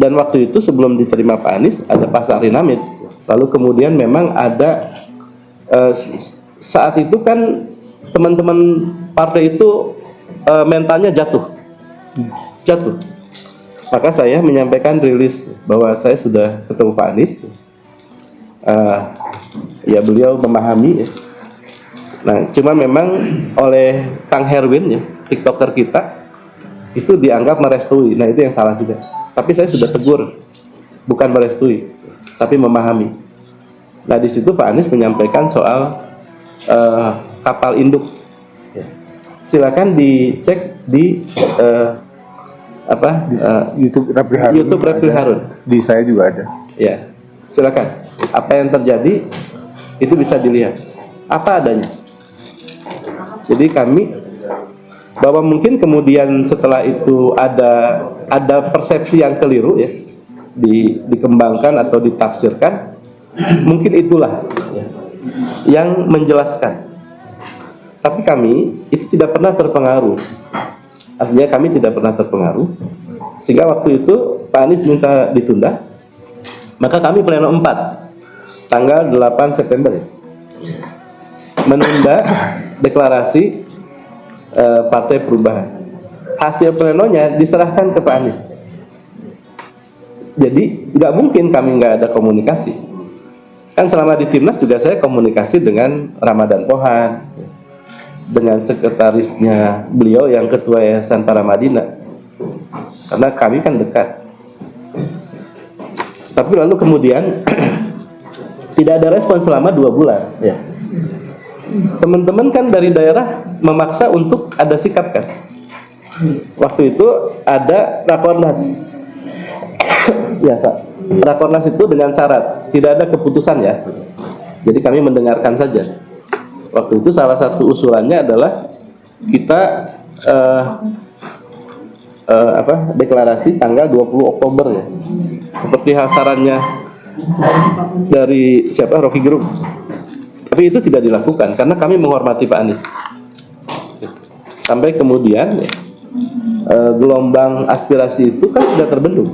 dan waktu itu sebelum diterima Pak Anies ada Pak Sahri Namit. Lalu kemudian memang ada saat itu kan teman-teman partai itu mentalnya jatuh. Maka saya menyampaikan rilis bahwa saya sudah ketemu Pak Anies. Ya beliau memahami ya. Nah, cuma memang oleh Kang Herwin ya, TikToker kita itu dianggap merestui. Nah, itu yang salah juga. Tapi saya sudah tegur, bukan merestui, tapi memahami. Nah, di situ Pak Anies menyampaikan soal kapal induk. Ya. Silakan dicek di YouTube Rapli Harun. Di saya juga ada. Ya, silakan. Apa yang terjadi itu bisa dilihat. Apa adanya. Jadi kami bahwa mungkin kemudian setelah itu ada persepsi yang keliru ya, dikembangkan atau ditafsirkan, mungkin itulah ya, yang menjelaskan. Tapi kami itu tidak pernah terpengaruh. Artinya kami tidak pernah terpengaruh. Sehingga waktu itu Pak Anies minta ditunda. Maka kami pleno 4 tanggal 8 September ya, menunda deklarasi Partai Perubahan. Hasil plenonya diserahkan ke Pak Anies. Jadi nggak mungkin kami nggak ada komunikasi. Kan selama di Timnas juga saya komunikasi dengan Ramadan Pohan, dengan sekretarisnya beliau yang ketua Yayasan Paramadina, karena kami kan dekat. Tapi lalu kemudian tidak ada respon selama 2 bulan ya. Teman-teman kan dari daerah memaksa untuk ada sikap kan. Waktu itu ada Rakornas. Ya Pak, Rakornas itu dengan syarat tidak ada keputusan ya. Jadi kami mendengarkan saja. Waktu itu salah satu usulannya adalah kita deklarasi tanggal 20 Oktober ya. Seperti sarannya dari Rocky Gerung. Tapi itu tidak dilakukan karena kami menghormati Pak Anies. Sampai kemudian gelombang aspirasi itu kan sudah terbendung.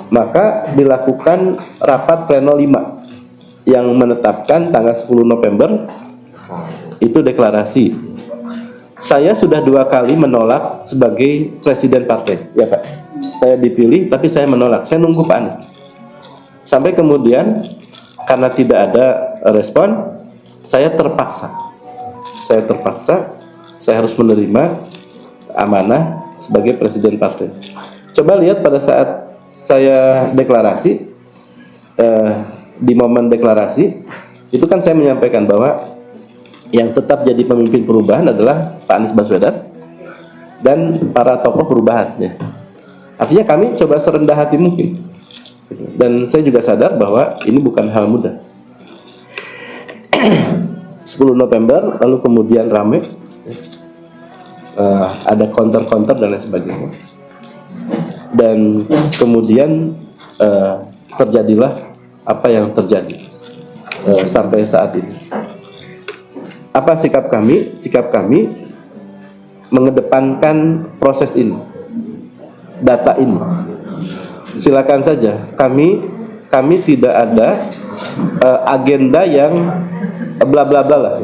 Maka dilakukan rapat pleno 5 yang menetapkan tanggal 10 November itu deklarasi. Saya sudah 2 kali menolak sebagai presiden partai, ya Pak. Saya dipilih tapi saya menolak. Saya nunggu Pak Anies. Sampai kemudian karena tidak ada respon, saya terpaksa, saya harus menerima amanah sebagai presiden partai. Coba lihat pada saat saya deklarasi, di momen deklarasi, itu kan saya menyampaikan bahwa yang tetap jadi pemimpin perubahan adalah Pak Anies Baswedan dan para tokoh perubahan ya. Artinya kami coba serendah hati mungkin, dan saya juga sadar bahwa ini bukan hal mudah. 10 November lalu kemudian rame, ada counter-counter dan lain sebagainya, dan kemudian terjadilah apa yang terjadi sampai saat ini. Apa sikap kami? Sikap kami mengedepankan proses ini, data ini. Silakan saja. Kami tidak ada agenda yang bla bla bla lah.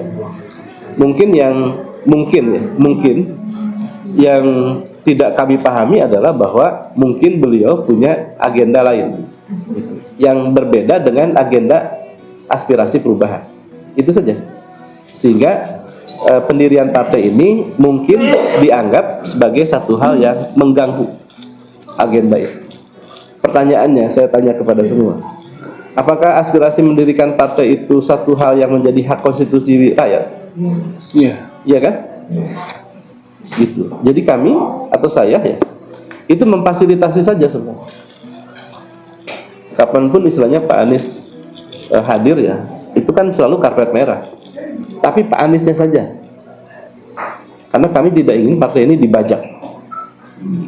Mungkin yang tidak kami pahami adalah bahwa mungkin beliau punya agenda lain yang berbeda dengan agenda aspirasi perubahan. Itu saja. Sehingga pendirian partai ini mungkin dianggap sebagai satu hal yang mengganggu agenda itu. Pertanyaannya saya tanya kepada semua, apakah aspirasi mendirikan partai itu satu hal yang menjadi hak konstitusi rakyat? Iya. Iya kan? Gitu. Jadi kami atau saya ya, itu memfasilitasi saja semua. Kapanpun istilahnya Pak Anies hadir ya, itu kan selalu karpet merah. Tapi Pak Aniesnya saja. Karena kami tidak ingin partai ini dibajak.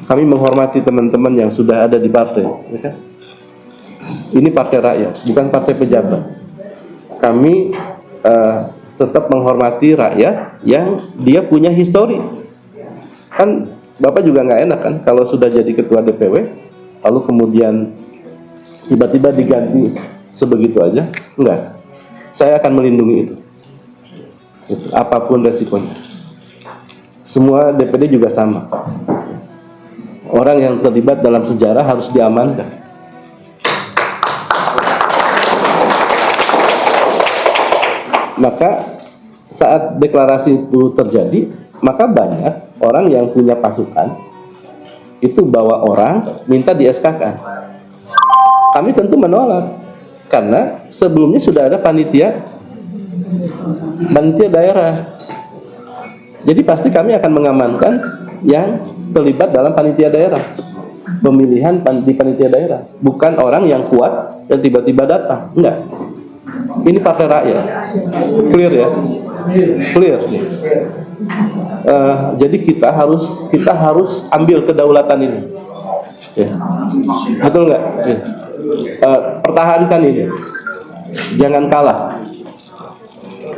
Kami menghormati teman-teman yang sudah ada di partai, ya kan? Ini partai rakyat, bukan partai pejabat. Kami tetap menghormati rakyat yang dia punya histori. Kan Bapak juga nggak enak kan kalau sudah jadi ketua DPW, lalu kemudian tiba-tiba diganti sebegitu aja. Enggak. Saya akan melindungi itu. Apapun resikonya. Semua DPD juga sama. Orang yang terlibat dalam sejarah harus diamankan. Maka saat deklarasi itu terjadi, maka banyak orang yang punya pasukan itu bawa orang minta di SK-kan. Kami tentu menolak karena sebelumnya sudah ada panitia daerah. Jadi pasti kami akan mengamankan yang terlibat dalam panitia daerah, pemilihan di panitia daerah, bukan orang yang kuat dan tiba-tiba datang. Enggak. Ini partai rakyat. Clear ya? Clear. Jadi kita harus ambil kedaulatan ini. Ya. Betul nggak? Ya. Pertahankan ini. Jangan kalah.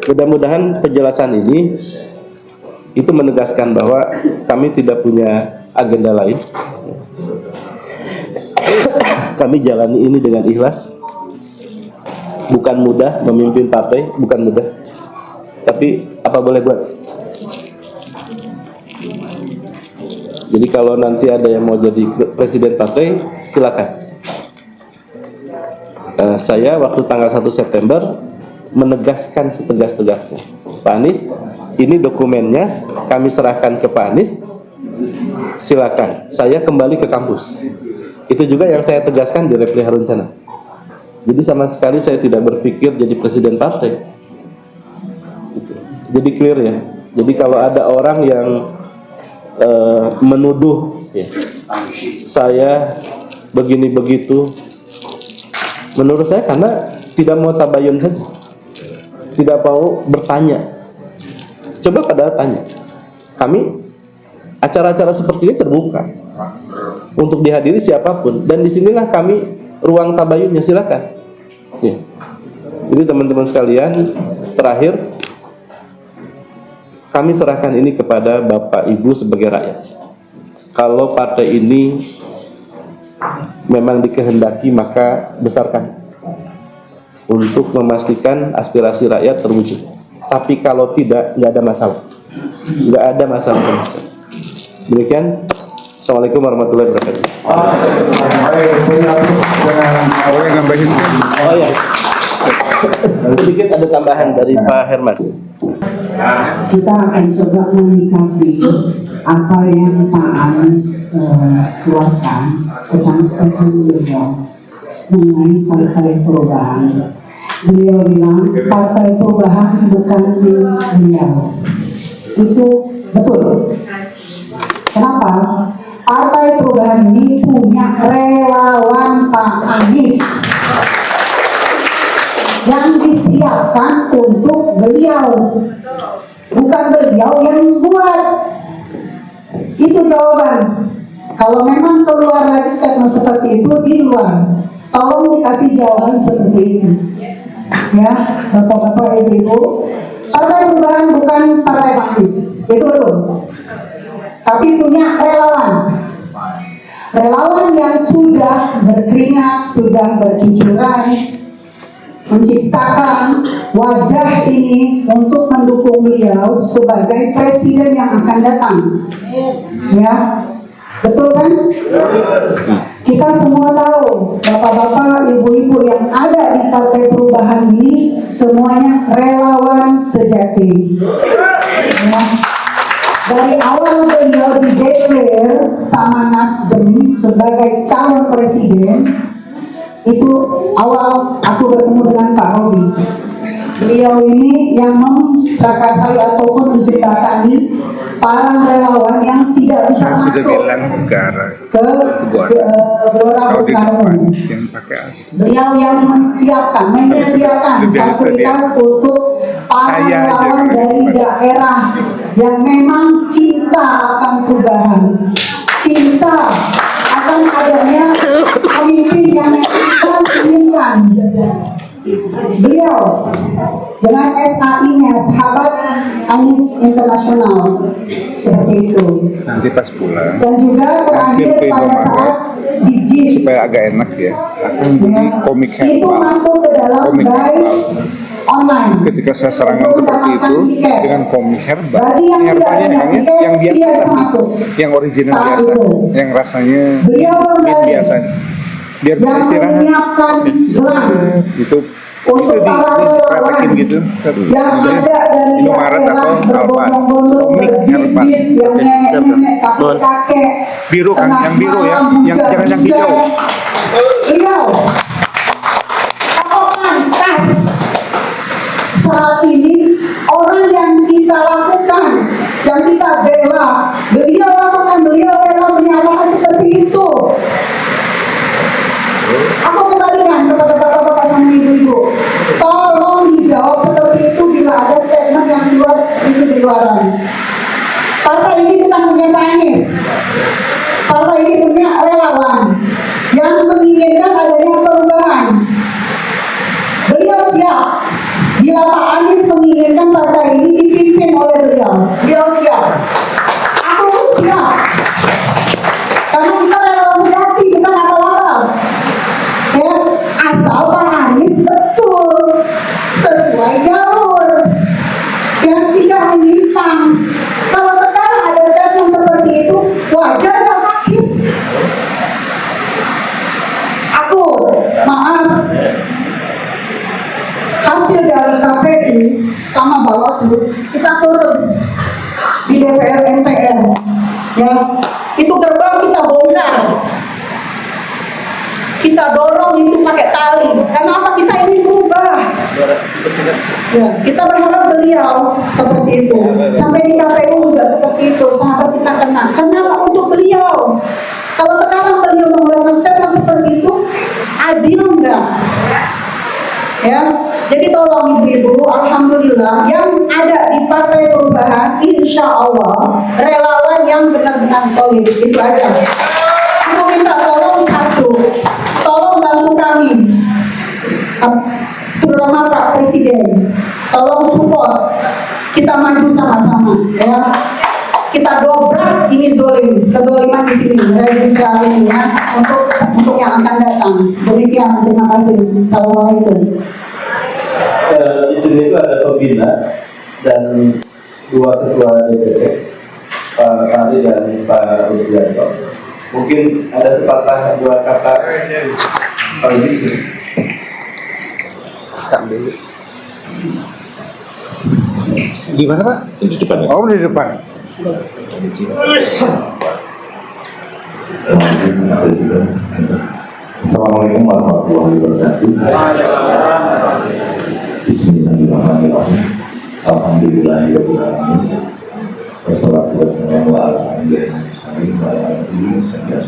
Mudah-mudahan penjelasan ini itu menegaskan bahwa kami tidak punya agenda lain. Kami jalani ini dengan ikhlas. Bukan mudah memimpin partai, bukan mudah. Tapi apa boleh buat. Jadi kalau nanti ada yang mau jadi presiden partai, silakan. Saya waktu tanggal 1 September menegaskan setegas-tegasnya. Pak Anies, ini dokumennya kami serahkan ke Pak Anies. Silakan. Saya kembali ke kampus. Itu juga yang saya tegaskan di Repli Haruncana. Jadi sama sekali saya tidak berpikir jadi presiden partai. Jadi clear ya. Jadi kalau ada orang yang menuduh ya, saya begini begitu, menurut saya karena tidak mau tabayun saja, tidak mau bertanya. Coba pada tanya. Kami acara-acara seperti ini terbuka untuk dihadiri siapapun, dan disinilah kami ruang tabayunnya, silakan. Ya. Jadi teman-teman sekalian, terakhir kami serahkan ini kepada Bapak Ibu sebagai rakyat. Kalau partai ini memang dikehendaki, maka besarkan untuk memastikan aspirasi rakyat terwujud. Tapi kalau tidak, nggak ada masalah. Nggak ada masalah sama sekali. Demikian. Assalamualaikum warahmatullahi wabarakatuh. Boleh nambahin? Oh ya, sedikit ada tambahan dari Pak Herman. Kita akan coba menyikapi apa yang Pak Anies keluarkan tentang statement beliau mengenai partai perubahan. beliau bilang Partai Perubahan bukan milik beliau. Itu betul. Kenapa? Partai Perubahan ini punya relawan Pak Anies yang disiapkan untuk beliau, bukan beliau yang buat. Itu jawaban. Kalau memang keluar lagi statement seperti itu di luar, tolong dikasih jawaban seperti itu. Ya, Bapak-bapak, Ibu-ibu, Partai Perubahan bukan Partai Pak Anies, itu betul. Tapi punya relawan. Relawan yang sudah berkeringat, sudah bercucuran, menciptakan wadah ini untuk mendukung beliau sebagai presiden yang akan datang. Ya, betul kan? Kita semua tahu, bapak-bapak, ibu-ibu yang ada di Partai Perubahan ini semuanya relawan sejati. Ya. Dari awal beliau dideklar sama Nasdem sebagai calon presiden, itu awal aku bertemu dengan Pak Robi. Beliau ini yang memprakarsai ataupun menjembatani para relawan yang tidak bisa Saya sudah masuk bilang negara ke Gelora kalau di Bung Karno. depan yang pakai apa? Beliau yang menyiapkan, menyediakan fasilitas untuk para Saya aja relawan kan. dari daerah yang memang cinta akan perubahan, cinta akan adanya pemimpin yang kita inginkan. Beliau dengan SAI-nya, Sahabat Anies Internasional, seperti itu. Nanti pas pulang Dan juga terakhir Hampir ke pada Indomaret, saat di JIS, supaya agak enak ya, akan beli komik itu herbal. masuk ke dalam Komik buy herbal. online. Ketika saya serangan Untuk seperti mendapatkan itu tiket. dengan komik herbal, Bagi yang tidak herbalnya punya Kang, tiket, yang biasa tidak bisa tapi masuk. yang original Saat biasa, itu. yang rasanya Beliau mint kembali biasa, biar bisa yang istirahat. menyiapkan gelang Gitu. untuk Itu para dipraktekin relawan gitu. yang ada dari Indomaret daerah atau apa? berbondong-bondong Komik berbisnis yang nenek-nenek, kakek-kakek, Biru kan, tengah yang biru ya, malam, yang jangan yang hujan. hijau. Beliau pantas saat ini orang yang kita lakukan, yang kita bela, beliau lakukan, beliau bela menyatakan seperti itu. Aku kembalikan kepada bapak-bapak sama ibu-ibu, tolong dijawab seperti itu bila ada statement yang di luar itu di luaran. Partai ini bukan punya Pak Anies. Partai ini punya relawan yang menginginkan adanya perubahan. Beliau siap. Bila Pak Anies menginginkan partai ini dipimpin oleh beliau siap. Aku pun siap. Karena kita relawan sejati, bukan abal-abal. Ya, asal Pak Anies betul sesuai jalur yang tidak menyimpang. Kalau sekarang ada statement seperti itu, wajar nggak sakit? Aku, maaf, hasil dari KPU sama Bawaslu kita turun di DPR MPR, ya, itu gerbang kita bongkar. Kita dorong itu pakai tali. Kenapa? Kita ingin berubah. Ya, kita berharap beliau seperti itu. Sampai di KPU juga seperti itu. Sahabat kita kenal. Kenapa? Untuk beliau. Kalau sekarang beliau mengeluarkan statement seperti itu, adil enggak? Ya, jadi tolong ibu-ibu, alhamdulillah yang ada di Partai Perubahan, insya Allah relawan yang benar-benar solid. Itu aja. Aku minta tolong satu, tolong bantu kami, terutama Pak Presiden, tolong support, kita maju sama-sama, ya. Kita dobrak ini zolim, kezoliman di sini, Israel ini, ya, untuk yang akan datang. Demikian, terima kasih. Assalamualaikum. Di sini itu ada pembina dan dua ketua DPD, Pak Ari dan Pak Rusdianto. Mungkin ada sepatah dua kata Pak Yusuf. Di mana Pak? Di depan. Oh, di depan. Assalamualaikum warahmatullahi wabarakatuh. Bismillahirrahmanirrahim. Alhamdulillahirrahmanirrahim. Wassalatu wassalamu ala Bapak Ibu sekalian,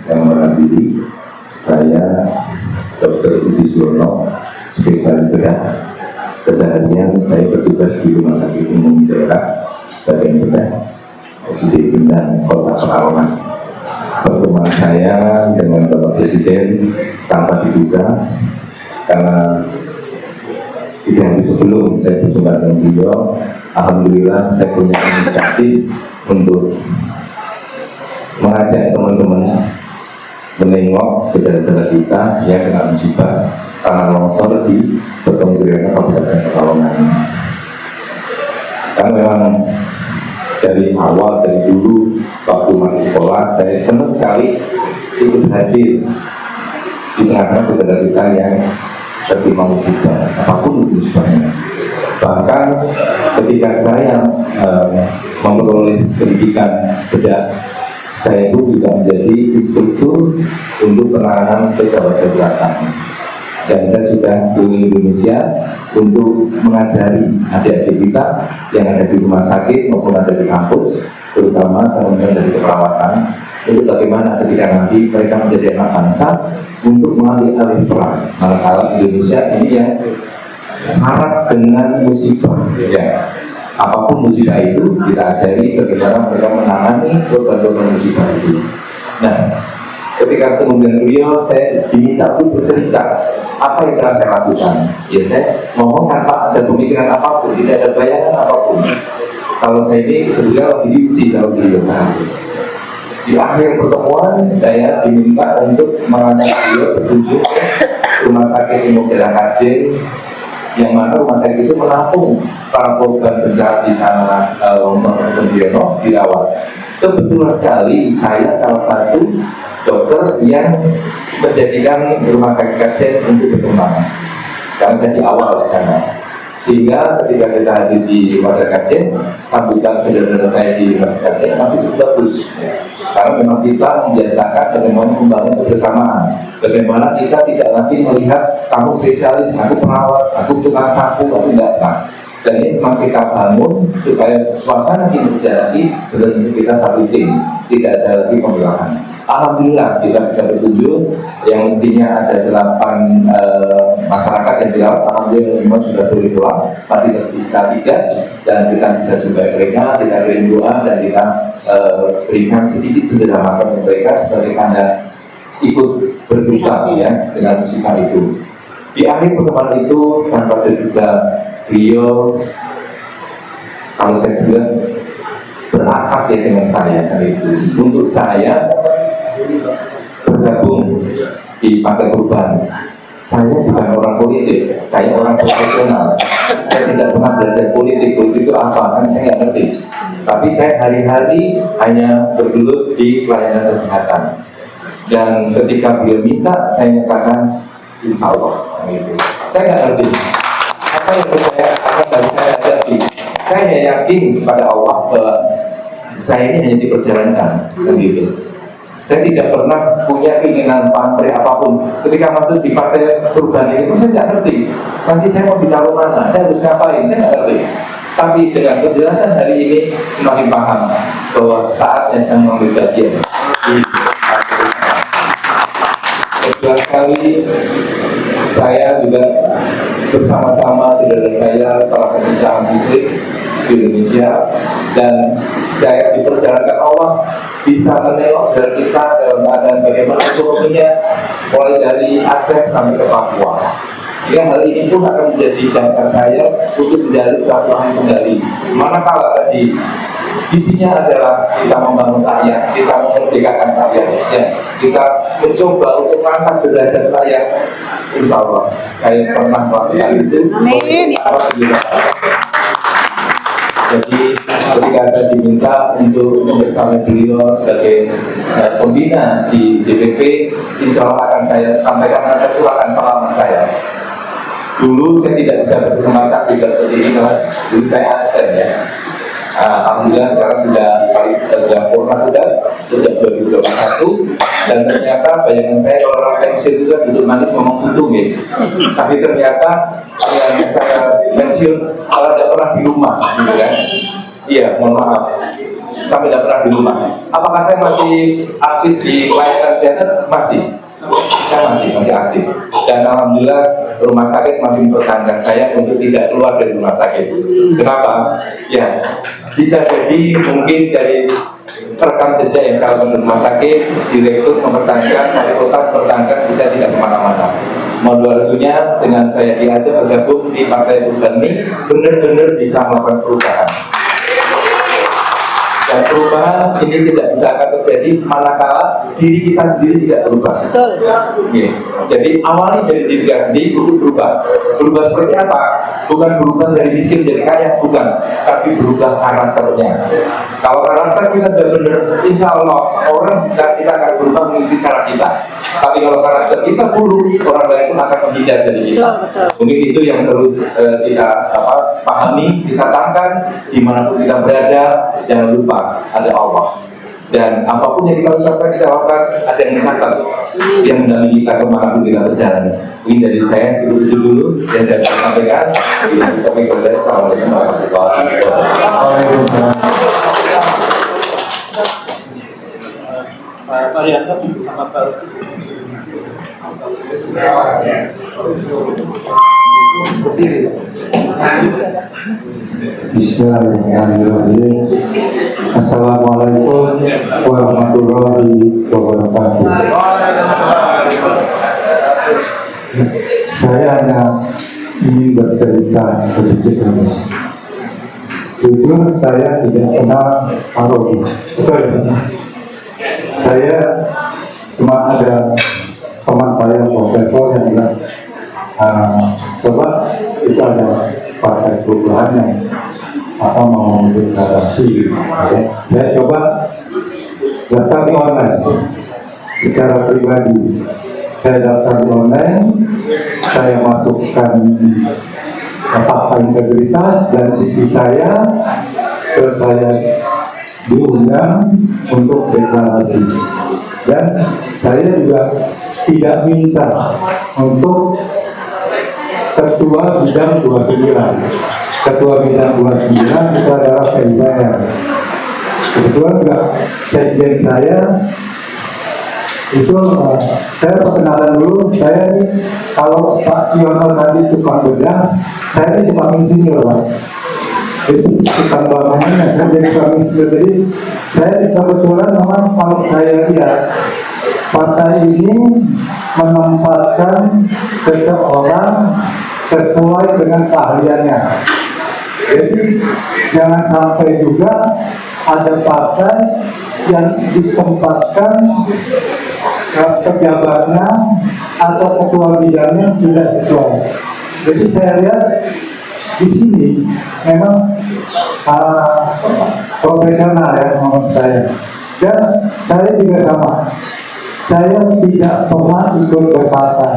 saya mohon diri. Saya Dr. Budi Suwono, spesialis bedah. Keseharian saya bertugas di Rumah Sakit Umum Daerah Bagian Bedah, RSUD Pindang, Kota Pekalongan. Pertemuan saya dengan Bapak Presiden tanpa diduga, karena 3 hari sebelum saya berjumpa dengan beliau, alhamdulillah saya punya inisiatif untuk mengajak teman-teman menengok saudara-saudara kita yang kena musibah tanah longsor di Petonggirian Kabupaten Pekalongan. Karena memang dari awal, dari dulu waktu masih sekolah, saya senang sekali ikut hadir di tengah-tengah saudara kita yang tertimpa musibah, apapun musibahnya. Bahkan ketika saya memperoleh pendidikan bedah, saya pun juga menjadi instruktur untuk penanganan kegawat darurat. Dan saya sudah keliling Indonesia untuk mengajari adik-adik kita yang ada di rumah sakit maupun ada di kampus, terutama teman-teman dari keperawatan, untuk bagaimana ketika nanti mereka menjadi anak bangsa untuk mengambil alih peran. Manakala Indonesia ini yang syarat dengan musibah, ya. Apapun musibah itu, kita ajari bagaimana mereka menangani korban-korban musibah itu. Nah, ketika kemudian beliau, saya diminta untuk bercerita apa yang telah saya lakukan. Ya, saya ngomong tanpa ada pemikiran apapun, tidak ada bayangan apapun. Kalau saya ini sebenarnya lagi diuji kalau beliau. Di akhir pertemuan, saya diminta untuk mengajak beliau berkunjung ke Rumah Sakit Umum Daerah Kajen, yang mana rumah sakit itu menampung para korban bencana di tanah longsor Petonggirian dirawat. Kebetulan sekali saya salah satu dokter yang menjadikan rumah sakit Kajen untuk berkembang, karena saya di awal di sana. Sehingga ketika kita hadir di Wadah Kajen, sambutan saudara-saudara saya di rumah sakit Kajen masih cukup bagus, karena memang kita membiasakan bagaimana membangun kebersamaan, bagaimana kita tidak lagi melihat kamu spesialis, aku perawat, aku cuma sapu, aku datang. Dan ini memang kita bangun supaya suasana kinerja benar-benar kita satu tim, tidak ada lagi pemilahan. Alhamdulillah kita bisa berkunjung, yang mestinya ada 8 masyarakat yang dirawat, alhamdulillah semua sudah boleh pulang, masih tersisa 3, dan kita bisa jumpai mereka, kita kirim doa, dan kita berikan sedikit sederhana kepada mereka sebagai tanda ikut berduka ya dengan musibah itu. Di akhir pertemuan itu tanpa terduga beliau, kalau saya bilang, berakad ya dengan saya kali itu. Untuk saya bergabung di Partai Perubahan. Saya bukan orang politik, saya orang profesional. Saya tidak pernah belajar politik itu apa, kan saya nggak ngerti. Tapi saya hari-hari hanya bergelut di pelayanan kesehatan. Dan ketika beliau minta, saya nyatakan insya Allah. Gitu. Saya nggak ngerti apa yang saya akan dari saya hadapi. Saya yakin kepada Allah bahwa saya ini hanya diperjalankan, gitu. Saya tidak pernah punya keinginan pamrih apapun. Ketika masuk di Partai Perubahan ini, saya nggak ngerti. Nanti saya mau ditaruh mana, saya harus ngapain, saya nggak ngerti. Tapi dengan penjelasan hari ini semakin paham bahwa saatnya saya mengambil bagian. Kedua kali saya juga bersama-sama saudara saya para pengusaha muslim di Indonesia, dan saya diperjalankan Allah bisa menengok saudara kita dalam keadaan bagaimana ekonominya mulai dari Aceh sampai ke Papua. Ya, hal ini pun akan menjadi dasar saya untuk menjalin silaturahmi kembali. Manakala tadi isinya adalah kita membangun rakyat, kita memerdekakan rakyat, ya, kita mencoba untuk mengangkat derajat rakyat. Insya Allah saya pernah melakukan itu. Amin. Jadi ketika saya diminta untuk membersamai beliau sebagai pembina di DPP, insya Allah akan saya sampaikan dan saya curahkan pengalaman saya. Dulu saya tidak bisa berkesempatan tidak seperti ini, karena dulu saya absen ya. Alhamdulillah sekarang sudah purna tugas sejak 2021, dan ternyata bayangan saya kalau orang pensiun itu kan duduk manis ngomong untung ya. Tapi ternyata yang saya pensiun malah tidak pernah di rumah, gitu kan? Iya, mohon maaf, sampai tidak pernah di rumah. Apakah saya masih aktif di pelayanan center? Masih. Saya masih aktif, dan alhamdulillah rumah sakit masih mempertahankan saya untuk tidak keluar dari rumah sakit. Kenapa? Ya, bisa jadi mungkin dari rekam jejak yang saya lakukan di rumah sakit, direktur mempertahankan, wali kota mempertahankan, bisa tidak kemana-mana. Mohon resunya dengan saya diajak bergabung di Partai Perubahan ini benar-benar bisa melakukan perubahan. Dan perubahan ini tidak bisa akan terjadi manakala diri kita sendiri tidak berubah. Oke. Jadi awalnya dari diri kita sendiri untuk berubah. Berubah seperti apa? Bukan berubah dari miskin jadi kaya, bukan. Tapi berubah karakternya. Kalau karakter kita sudah benar, insya Allah orang sekitar kita akan berubah mengikuti cara kita. Tapi kalau karakter kita buruk, orang lain pun akan menghindar dari kita. Mungkin itu yang perlu kita pahami, kita camkan, dimanapun kita berada, jangan lupa ada Allah. Dan apapun yang kita usahakan, kita lakukan, ada yang mencatat, yang mendampingi kita kemanapun kita berjalan. Ini dari saya cukup itu dulu yang saya sampaikan. Assalamualaikum warahmatullahi wabarakatuh. Pak Arianto sama Pak Bismillahirrahmanirrahim. Assalamualaikum warahmatullahi wabarakatuh. Saya hanya ingin bercerita sedikit. Jujur saya tidak kenal Farouk. Betul. Saya cuma ada teman saya profesor yang bilang, coba kita ada partai perubahan yang mau deklarasi. Saya coba daftar di online secara pribadi. Saya daftar di online, saya masukkan fakta integritas dan CV saya, terus saya diundang untuk deklarasi. Dan saya juga tidak minta untuk ketua bidang 29. Ketua bidang 29 itu adalah PIPR. Kebetulan juga sekjen saya itu saya perkenalan dulu. Saya ini kalau Pak Yono tadi tukang bedah, saya ini tukang insinyur, Pak. Itu tukang bangunannya, saya jadi tukang insinyur. Jadi saya kebetulan memang kalau saya lihat partai ini menempatkan seseorang sesuai dengan keahliannya. Jadi jangan sampai juga ada partai yang ditempatkan pejabatnya atau ketua bidangnya tidak sesuai. Jadi saya lihat di sini memang profesional ya menurut saya. Dan saya juga sama. Saya tidak pernah ikut berpartai,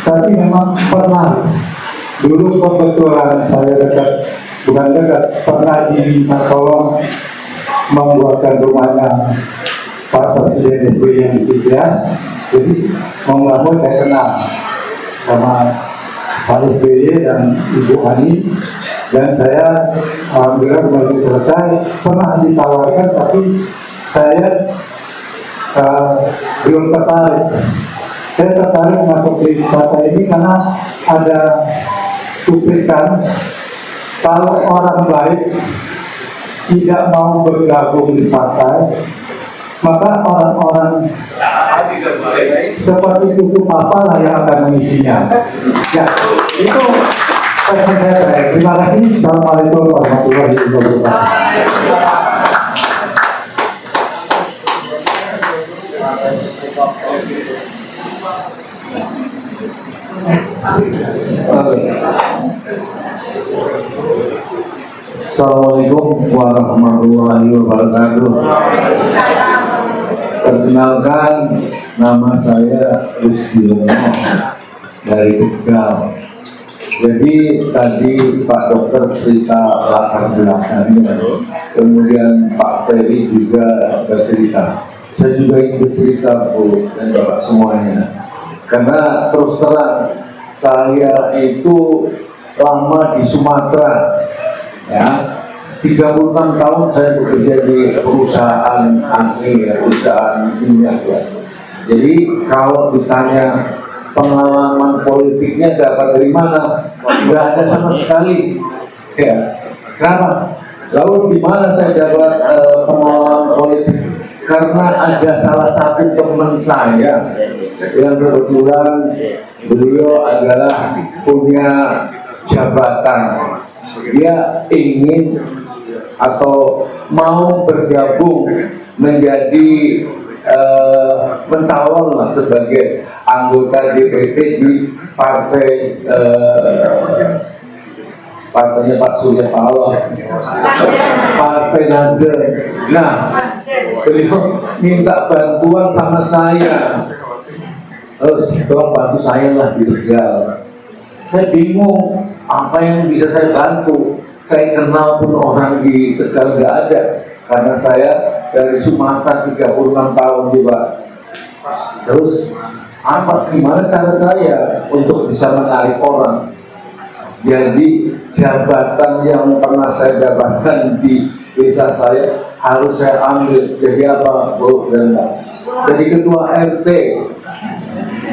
tapi memang pernah. Dulu kebetulan saya pernah diminta tolong membuatkan rumahnya Pak Presiden SBY yang di Cikeas. Jadi mau nggak mau saya kenal sama Pak SBY dan Ibu Ani, dan saya alhamdulillah begitu selesai pernah ditawarkan, tapi saya belum tertarik. Saya tertarik masuk di partai ini karena ada cuplikan kalau orang baik tidak mau bergabung di partai, maka orang-orang seperti Kuku Papa lah yang akan mengisinya. Ya, itu pesan saya. Terima kasih. Assalamualaikum warahmatullahi wabarakatuh. Assalamualaikum warahmatullahi wabarakatuh. Perkenalkan, nama saya Rusdiono dari Tegal. Jadi tadi Pak Dokter cerita latar belakangnya, kemudian Pak Ferry juga bercerita. Saya juga ingin bercerita Bu dan Bapak semuanya, karena terus terang saya itu lama di Sumatera, ya. 36 tahun saya bekerja di perusahaan asing, ya, perusahaan minyak, ya. Jadi kalau ditanya pengalaman politiknya dapat dari mana, nggak ada sama sekali, ya. Kenapa? Lalu di mana saya dapat pengalaman politik? Karena ada salah satu teman saya yang kebetulan beliau adalah punya jabatan, dia ingin atau mau bergabung menjadi mencalon lah sebagai anggota DPD di partai partainya Pak Surya Paloh, Partai Nasdem. Nah, beliau minta bantuan sama saya, terus tolong bantu saya lah di Tegal. Saya bingung apa yang bisa saya bantu. Saya kenal pun orang di Tegal nggak ada, karena saya dari Sumatera 36 tahun Pak. Terus gimana cara saya untuk bisa menarik orang? Jadi jabatan yang pernah saya dapatkan di desa saya harus saya ambil. Jadi apa, Bu dan Pak? Jadi ketua RT.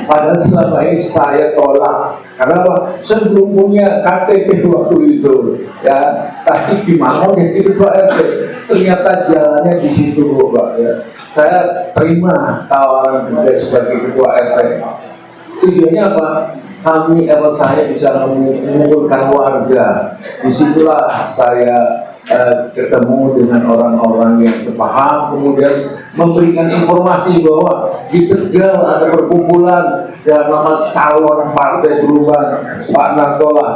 Padahal selama ini saya tolak. Karena apa? Saya belum punya KTP waktu itu, ya. Tapi gimana jadi ketua RT? Ternyata jalannya di situ, Pak. Ya. Saya terima tawaran juga sebagai ketua RT. Tujuannya apa? Saya bisa mengumpulkan warga. Disitulah saya ketemu dengan orang-orang yang sepaham, kemudian memberikan informasi bahwa di Tegal ada perkumpulan yang nama calon partai perubahan, Pak Nartola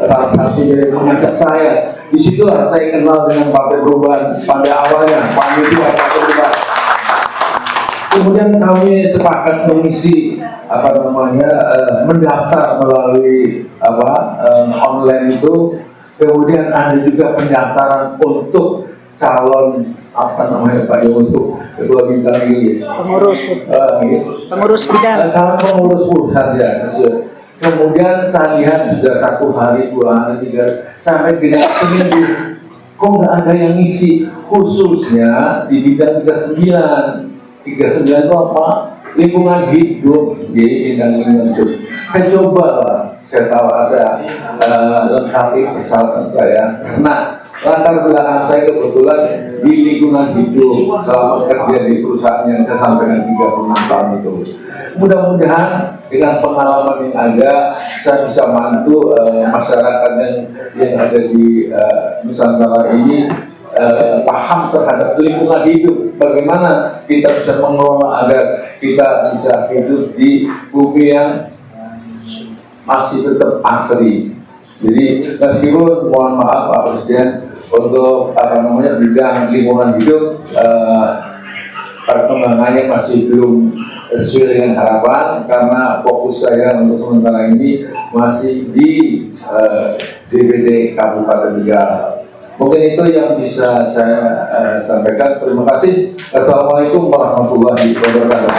salah satunya yang mengajak saya. Disitulah saya kenal dengan partai perubahan pada awalnya, panitia partai perubahan. Kemudian kami sepakat mengisi mendaftar melalui online itu. Kemudian ada juga pendaftaran untuk calon Pak Yusuf, ketua bidang ini. Pengurus bidang. Calon pengurus pusat ya sesuai. Kemudian saya lihat sudah 1 hari, 2 hari, 3 sampai dengan seminggu, kok nggak ada yang ngisi, khususnya di bidang 39 itu apa? Lingkungan hidup, jadi bidang lingkungan hidup. Saya coba lah, saya lengkapi persyaratan saya. Nah, latar belakang saya kebetulan di lingkungan hidup selama kerja di perusahaan yang saya sampaikan 36 tahun itu. Mudah-mudahan dengan pengalaman yang ada, saya bisa bantu masyarakat yang ada di Nusantara ini paham terhadap lingkungan hidup, bagaimana kita bisa mengelola agar kita bisa hidup di bumi yang masih tetap asri. Jadi meskipun mohon maaf Pak Presiden untuk bidang lingkungan hidup perkembangannya masih belum sesuai dengan harapan, karena fokus saya untuk sementara ini masih di DPD Kabupaten Tegal. Mungkin itu yang bisa saya sampaikan. Terima kasih. Assalamualaikum warahmatullahi wabarakatuh.